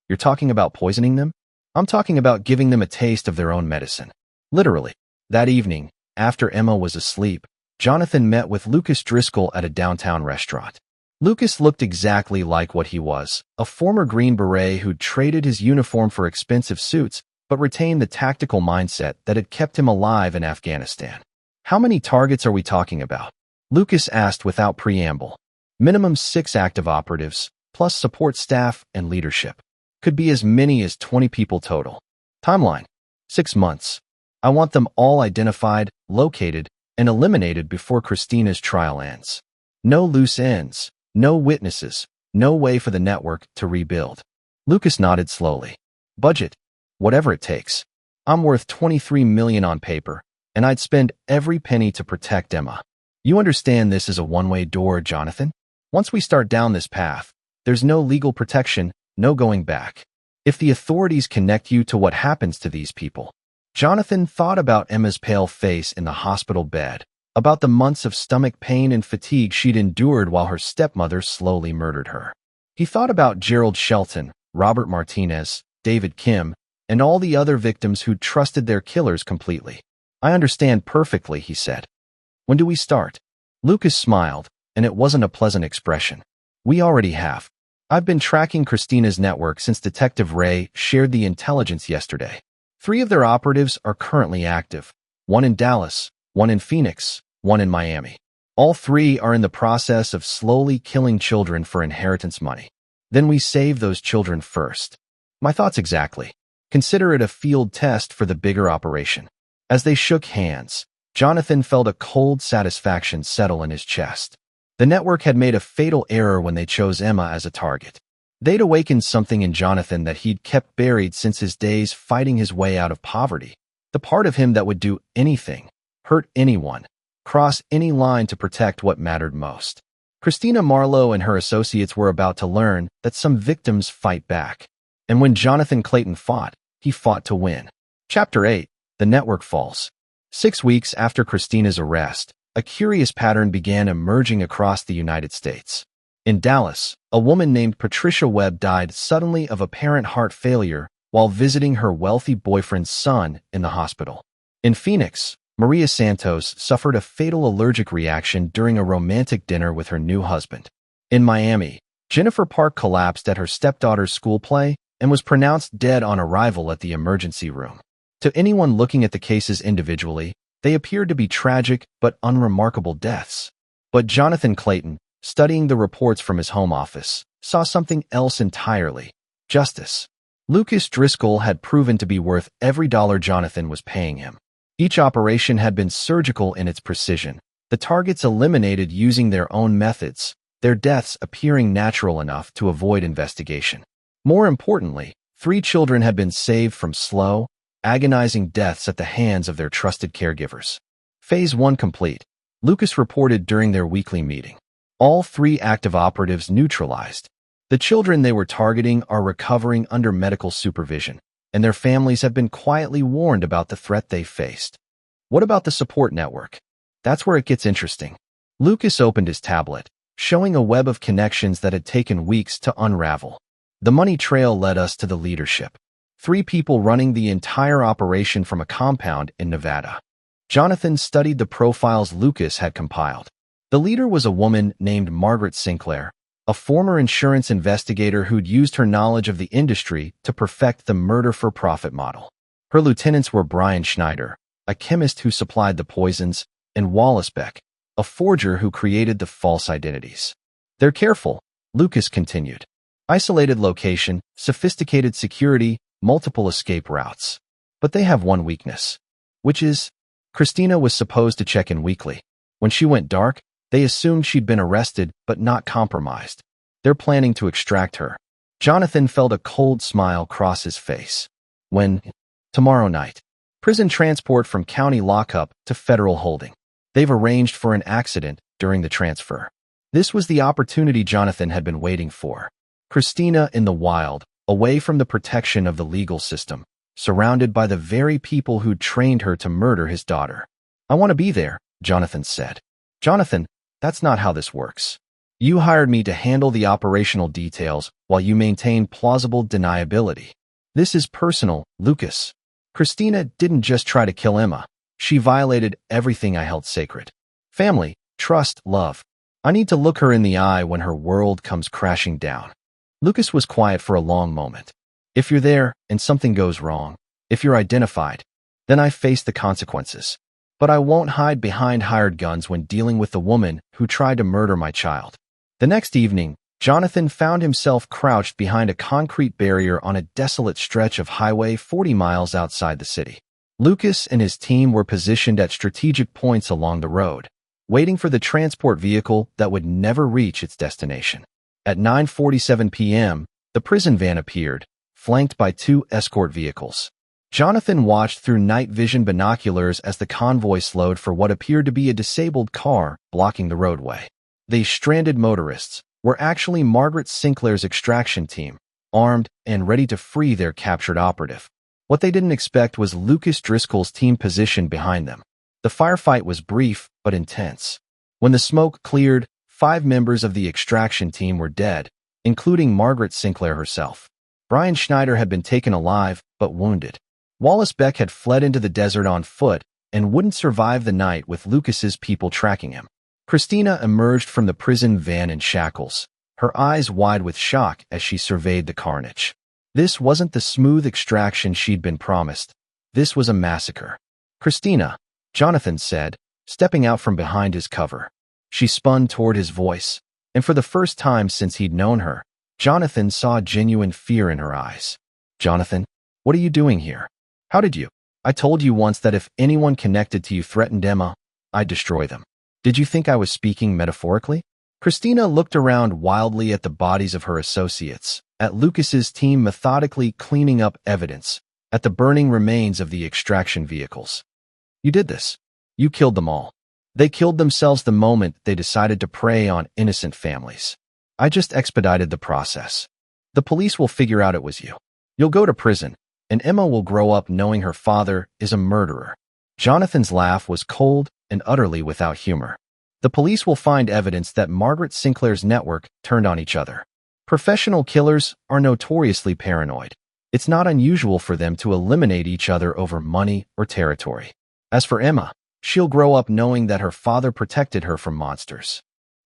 You're talking about poisoning them? I'm talking about giving them a taste of their own medicine. Literally. That evening, after Emma was asleep, Jonathan met with Lucas Driscoll at a downtown restaurant. Lucas looked exactly like what he was, a former Green Beret who'd traded his uniform for expensive suits, but retained the tactical mindset that had kept him alive in Afghanistan. How many targets are we talking about? Lucas asked without preamble. Minimum 6 active operatives, plus support staff and leadership. Could be as many as 20 people total. Timeline: 6 months. I want them all identified, located, and eliminated before Christina's trial ends. No loose ends, no witnesses, no way for the network to rebuild. Lucas nodded slowly. Budget: whatever it takes. I'm worth $23 million on paper, and I'd spend every penny to protect Emma. You understand this is a one-way door, Jonathan? Once we start down this path, there's no legal protection, no going back. If the authorities connect you to what happens to these people. Jonathan thought about Emma's pale face in the hospital bed, about the months of stomach pain and fatigue she'd endured while her stepmother slowly murdered her. He thought about Gerald Shelton, Robert Martinez, David Kim, and all the other victims who'd trusted their killers completely. I understand perfectly, he said. When do we start? Lucas smiled, and it wasn't a pleasant expression. We already have. I've been tracking Christina's network since Detective Ray shared the intelligence yesterday. 3 of their operatives are currently active. 1 in Dallas, 1 in Phoenix, 1 in Miami. All 3 are in the process of slowly killing children for inheritance money. Then we save those children first. My thoughts exactly. Consider it a field test for the bigger operation. As they shook hands, Jonathan felt a cold satisfaction settle in his chest. The network had made a fatal error when they chose Emma as a target. They'd awakened something in Jonathan that he'd kept buried since his days fighting his way out of poverty. The part of him that would do anything, hurt anyone, cross any line to protect what mattered most. Christina Marlowe and her associates were about to learn that some victims fight back. And when Jonathan Clayton fought, he fought to win. Chapter 8. The Network Falls. 6 weeks after Christina's arrest, a curious pattern began emerging across the United States. In Dallas, a woman named Patricia Webb died suddenly of apparent heart failure while visiting her wealthy boyfriend's son in the hospital. In Phoenix, Maria Santos suffered a fatal allergic reaction during a romantic dinner with her new husband. In Miami, Jennifer Park collapsed at her stepdaughter's school play and was pronounced dead on arrival at the emergency room. To anyone looking at the cases individually, they appeared to be tragic but unremarkable deaths. But Jonathan Clayton, studying the reports from his home office, saw something else entirely: justice. Lucas Driscoll had proven to be worth every dollar Jonathan was paying him. Each operation had been surgical in its precision, the targets eliminated using their own methods, their deaths appearing natural enough to avoid investigation. More importantly, 3 children had been saved from slow, agonizing deaths at the hands of their trusted caregivers. Phase 1 complete, Lucas reported during their weekly meeting. All 3 active operatives neutralized. The children they were targeting are recovering under medical supervision, and their families have been quietly warned about the threat they faced. What about the support network? That's where it gets interesting. Lucas opened his tablet, showing a web of connections that had taken weeks to unravel. The money trail led us to the leadership. 3 people running the entire operation from a compound in Nevada. Jonathan studied the profiles Lucas had compiled. The leader was a woman named Margaret Sinclair, a former insurance investigator who'd used her knowledge of the industry to perfect the murder-for-profit model. Her lieutenants were Brian Schneider, a chemist who supplied the poisons, and Wallace Beck, a forger who created the false identities. They're careful, Lucas continued. Isolated location, sophisticated security, multiple escape routes. But they have one weakness, which is, Christina was supposed to check in weekly. When she went dark, they assumed she'd been arrested but not compromised. They're planning to extract her. Jonathan felt a cold smile cross his face. When? Tomorrow night. Prison transport from county lockup to federal holding. They've arranged for an accident during the transfer. This was the opportunity Jonathan had been waiting for. Christina in the wild, away from the protection of the legal system, surrounded by the very people who'd trained her to murder his daughter. I want to be there, Jonathan said. Jonathan, that's not how this works. You hired me to handle the operational details while you maintain plausible deniability. This is personal, Lucas. Christina didn't just try to kill Emma. She violated everything I held sacred. Family, trust, love. I need to look her in the eye when her world comes crashing down. Lucas was quiet for a long moment. If you're there and something goes wrong, if you're identified, then I face the consequences. But I won't hide behind hired guns when dealing with the woman who tried to murder my child. The next evening, Jonathan found himself crouched behind a concrete barrier on a desolate stretch of highway 40 miles outside the city. Lucas and his team were positioned at strategic points along the road, waiting for the transport vehicle that would never reach its destination. At 9:47 p.m., the prison van appeared, flanked by 2 escort vehicles. Jonathan watched through night vision binoculars as the convoy slowed for what appeared to be a disabled car blocking the roadway. The stranded motorists were actually Margaret Sinclair's extraction team, armed and ready to free their captured operative. What they didn't expect was Lucas Driscoll's team positioned behind them. The firefight was brief but intense. When the smoke cleared, 5 members of the extraction team were dead, including Margaret Sinclair herself. Brian Schneider had been taken alive but wounded. Wallace Beck had fled into the desert on foot and wouldn't survive the night with Lucas's people tracking him. Christina emerged from the prison van in shackles, her eyes wide with shock as she surveyed the carnage. This wasn't the smooth extraction she'd been promised. This was a massacre. "Christina," Jonathan said, stepping out from behind his cover. She spun toward his voice, and for the first time since he'd known her, Jonathan saw genuine fear in her eyes. "Jonathan, what are you doing here? How did you? I told you once that if anyone connected to you threatened Emma, I'd destroy them. Did you think I was speaking metaphorically?" Christina looked around wildly at the bodies of her associates, at Lucas's team methodically cleaning up evidence, at the burning remains of the extraction vehicles. "You did this. You killed them all. They killed themselves the moment they decided to prey on innocent families. I just expedited the process. The police will figure out it was you. You'll go to prison, and Emma will grow up knowing her father is a murderer." Jonathan's laugh was cold and utterly without humor. "The police will find evidence that Margaret Sinclair's network turned on each other. Professional killers are notoriously paranoid. It's not unusual for them to eliminate each other over money or territory. As for Emma, she'll grow up knowing that her father protected her from monsters."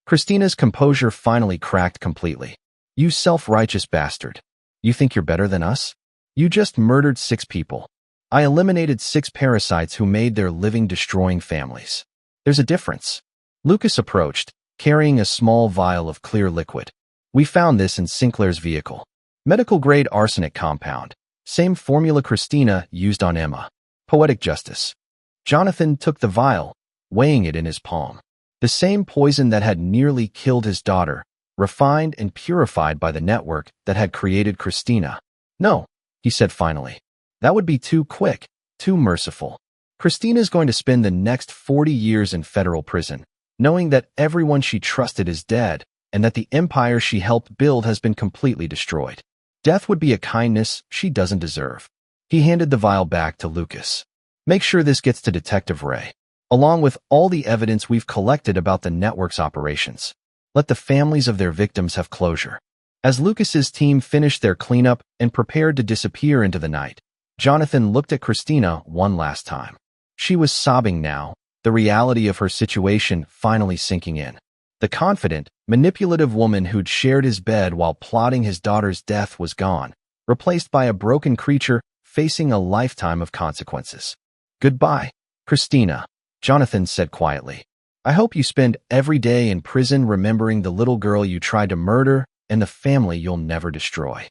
Christina's composure finally cracked completely. "You self-righteous bastard. You think you're better than us? You just murdered 6 people. I eliminated 6 parasites who made their living destroying families. There's a difference." Lucas approached, carrying a small vial of clear liquid. "We found this in Sinclair's vehicle. Medical-grade arsenic compound. Same formula Christina used on Emma. Poetic justice." Jonathan took the vial, weighing it in his palm. The same poison that had nearly killed his daughter, refined and purified by the network that had created Christina. "No," he said finally. "That would be too quick, too merciful. Christina's going to spend the next 40 years in federal prison, knowing that everyone she trusted is dead and that the empire she helped build has been completely destroyed. Death would be a kindness she doesn't deserve." He handed the vial back to Lucas. "Make sure this gets to Detective Ray, along with all the evidence we've collected about the network's operations. Let the families of their victims have closure." As Lucas's team finished their cleanup and prepared to disappear into the night, Jonathan looked at Christina one last time. She was sobbing now, the reality of her situation finally sinking in. The confident, manipulative woman who'd shared his bed while plotting his daughter's death was gone, replaced by a broken creature facing a lifetime of consequences. "Goodbye, Christina," Jonathan said quietly. "I hope you spend every day in prison remembering the little girl you tried to murder and the family you'll never destroy."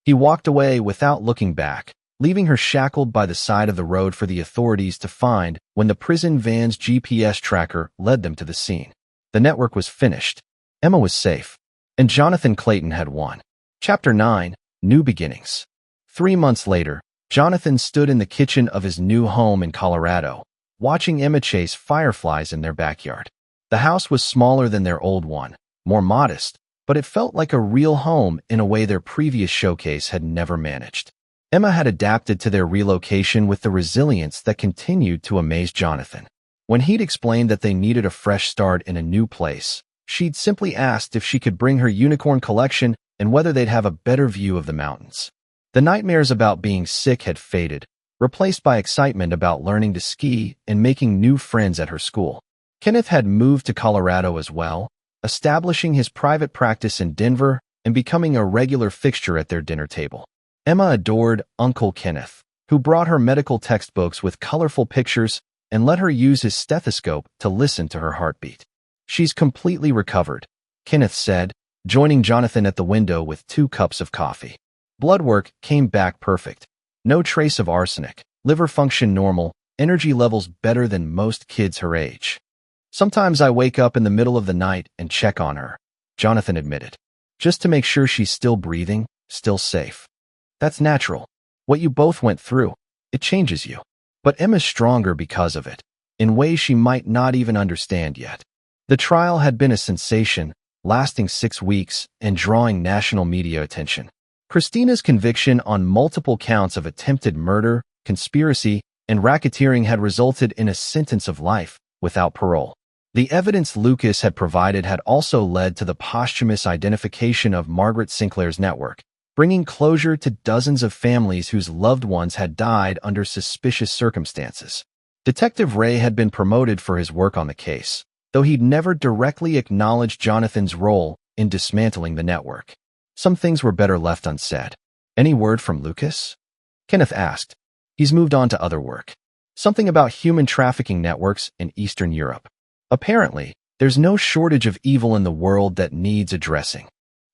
He walked away without looking back, leaving her shackled by the side of the road for the authorities to find when the prison van's GPS tracker led them to the scene. The network was finished. Emma was safe. And Jonathan Clayton had won. Chapter 9, New Beginnings. 3 months later, Jonathan stood in the kitchen of his new home in Colorado, watching Emma chase fireflies in their backyard. The house was smaller than their old one, more modest, but it felt like a real home in a way their previous showcase had never managed. Emma had adapted to their relocation with the resilience that continued to amaze Jonathan. When he'd explained that they needed a fresh start in a new place, she'd simply asked if she could bring her unicorn collection and whether they'd have a better view of the mountains. The nightmares about being sick had faded, replaced by excitement about learning to ski and making new friends at her school. Kenneth had moved to Colorado as well, establishing his private practice in Denver and becoming a regular fixture at their dinner table. Emma adored Uncle Kenneth, who brought her medical textbooks with colorful pictures and let her use his stethoscope to listen to her heartbeat. "She's completely recovered," Kenneth said, joining Jonathan at the window with 2 cups of coffee. Blood work came back perfect. No trace of arsenic, liver function normal, energy levels better than most kids her age. "Sometimes I wake up in the middle of the night and check on her," Jonathan admitted, "just to make sure she's still breathing, still safe. That's natural. What you both went through, it changes you. But Emma's stronger because of it, in ways she might not even understand yet." The trial had been a sensation, lasting 6 weeks and drawing national media attention. Christina's conviction on multiple counts of attempted murder, conspiracy, and racketeering had resulted in a sentence of life without parole. The evidence Lucas had provided had also led to the posthumous identification of Margaret Sinclair's network, bringing closure to dozens of families whose loved ones had died under suspicious circumstances. Detective Ray had been promoted for his work on the case, though he'd never directly acknowledged Jonathan's role in dismantling the network. Some things were better left unsaid. "Any word from Lucas?" Kenneth asked. "He's moved on to other work. Something about human trafficking networks in Eastern Europe. Apparently, there's no shortage of evil in the world that needs addressing.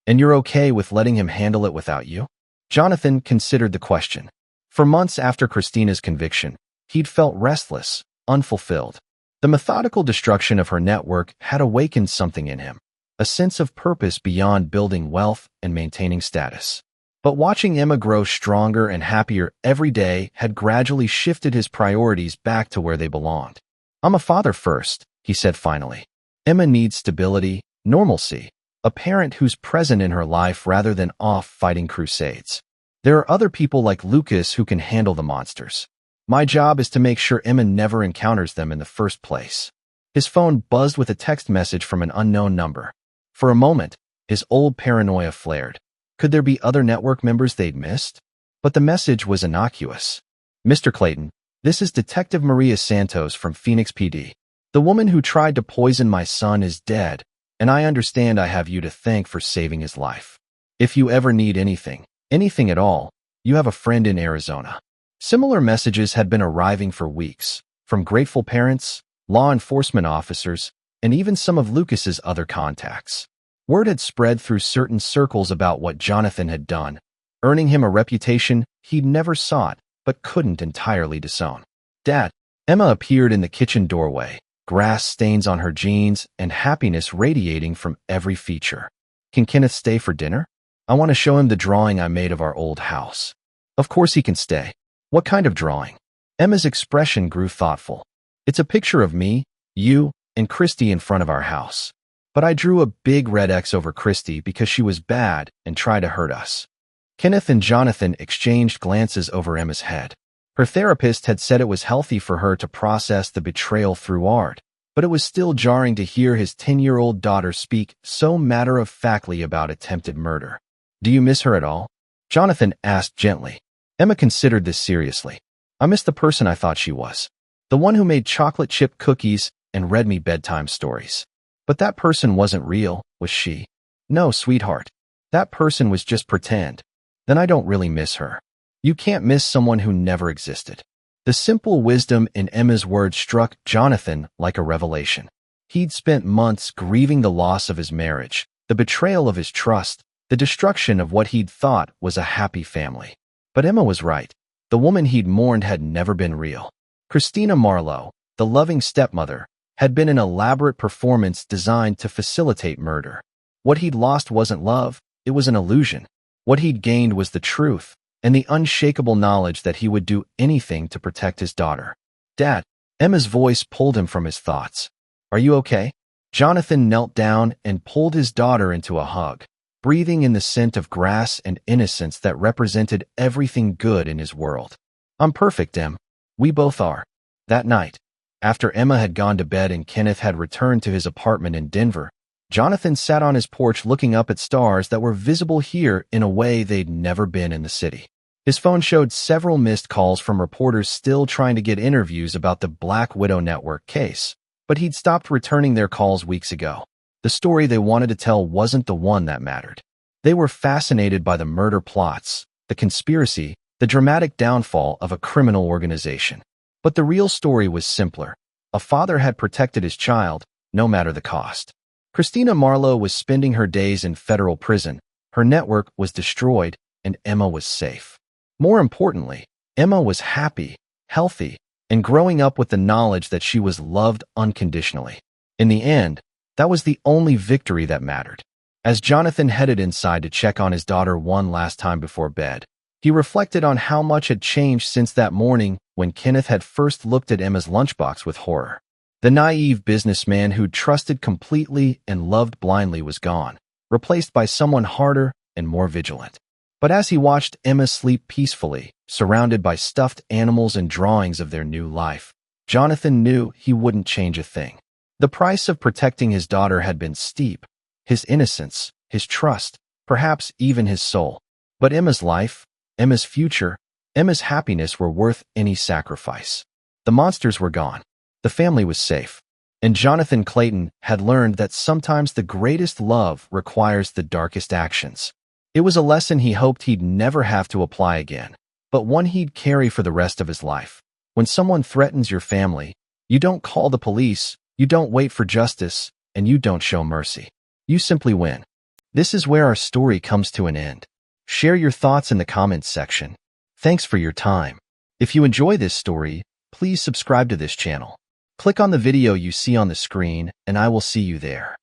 And you're okay with letting him handle it without you?" Jonathan considered the question. For months after Christina's conviction, he'd felt restless, unfulfilled. The methodical destruction of her network had awakened something in him, a sense of purpose beyond building wealth and maintaining status. But watching Emma grow stronger and happier every day had gradually shifted his priorities back to where they belonged. "I'm a father first," he said finally. "Emma needs stability, normalcy, a parent who's present in her life rather than off fighting crusades. There are other people like Lucas who can handle the monsters. My job is to make sure Emma never encounters them in the first place." His phone buzzed with a text message from an unknown number. For a moment, his old paranoia flared. Could there be other network members they'd missed? But the message was innocuous. "Mr. Clayton, this is Detective Maria Santos from Phoenix PD. The woman who tried to poison my son is dead, and I understand I have you to thank for saving his life. If you ever need anything at all, you have a friend in Arizona." Similar messages had been arriving for weeks, from grateful parents, law enforcement officers, and even some of Lucas's other contacts. Word had spread through certain circles about what Jonathan had done, earning him a reputation he'd never sought but couldn't entirely disown. "Dad." Emma appeared in the kitchen doorway, grass stains on her jeans and happiness radiating from every feature. "Can Kenneth stay for dinner? I want to show him the drawing I made of our old house." "Of course he can stay." "What kind of drawing?" Emma's expression grew thoughtful. "It's a picture of me, you, and Christy in front of our house. But I drew a big red X over Christy because she was bad and tried to hurt us." Kenneth and Jonathan exchanged glances over Emma's head. Her therapist had said it was healthy for her to process the betrayal through art, but it was still jarring to hear his 10-year-old daughter speak so matter-of-factly about attempted murder. "Do you miss her at all?" Jonathan asked gently. Emma considered this seriously. "I miss the person I thought she was. The one who made chocolate chip cookies and read me bedtime stories. But that person wasn't real, was she?" "No, sweetheart. That person was just pretend." "Then I don't really miss her." "You can't miss someone who never existed." The simple wisdom in Emma's words struck Jonathan like a revelation. He'd spent months grieving the loss of his marriage, the betrayal of his trust, the destruction of what he'd thought was a happy family. But Emma was right. The woman he'd mourned had never been real. Christina Marlowe, the loving stepmother, had been an elaborate performance designed to facilitate murder. What he'd lost wasn't love, it was an illusion. What he'd gained was the truth, and the unshakable knowledge that he would do anything to protect his daughter. "Dad." Emma's voice pulled him from his thoughts. "Are you okay?" Jonathan knelt down and pulled his daughter into a hug, breathing in the scent of grass and innocence that represented everything good in his world. "I'm perfect, Em. We both are." That night, after Emma had gone to bed and Kenneth had returned to his apartment in Denver, Jonathan sat on his porch looking up at stars that were visible here in a way they'd never been in the city. His phone showed several missed calls from reporters still trying to get interviews about the Black Widow Network case, but he'd stopped returning their calls weeks ago. The story they wanted to tell wasn't the one that mattered. They were fascinated by the murder plots, the conspiracy, the dramatic downfall of a criminal organization. But the real story was simpler. A father had protected his child, no matter the cost. Christina Marlowe was spending her days in federal prison. Her network was destroyed, and Emma was safe. More importantly, Emma was happy, healthy, and growing up with the knowledge that she was loved unconditionally. In the end, that was the only victory that mattered. As Jonathan headed inside to check on his daughter one last time before bed, he reflected on how much had changed since that morning when Kenneth had first looked at Emma's lunchbox with horror. The naive businessman who'd trusted completely and loved blindly was gone, replaced by someone harder and more vigilant. But as he watched Emma sleep peacefully, surrounded by stuffed animals and drawings of their new life, Jonathan knew he wouldn't change a thing. The price of protecting his daughter had been steep. His innocence, his trust, perhaps even his soul. But Emma's life, Emma's future, Emma's happiness were worth any sacrifice. The monsters were gone. The family was safe. And Jonathan Clayton had learned that sometimes the greatest love requires the darkest actions. It was a lesson he hoped he'd never have to apply again, but one he'd carry for the rest of his life. When someone threatens your family, you don't call the police, you don't wait for justice, and you don't show mercy. You simply win. This is where our story comes to an end. Share your thoughts in the comments section. Thanks for your time. If you enjoy this story, please subscribe to this channel. Click on the video you see on the screen, and I will see you there.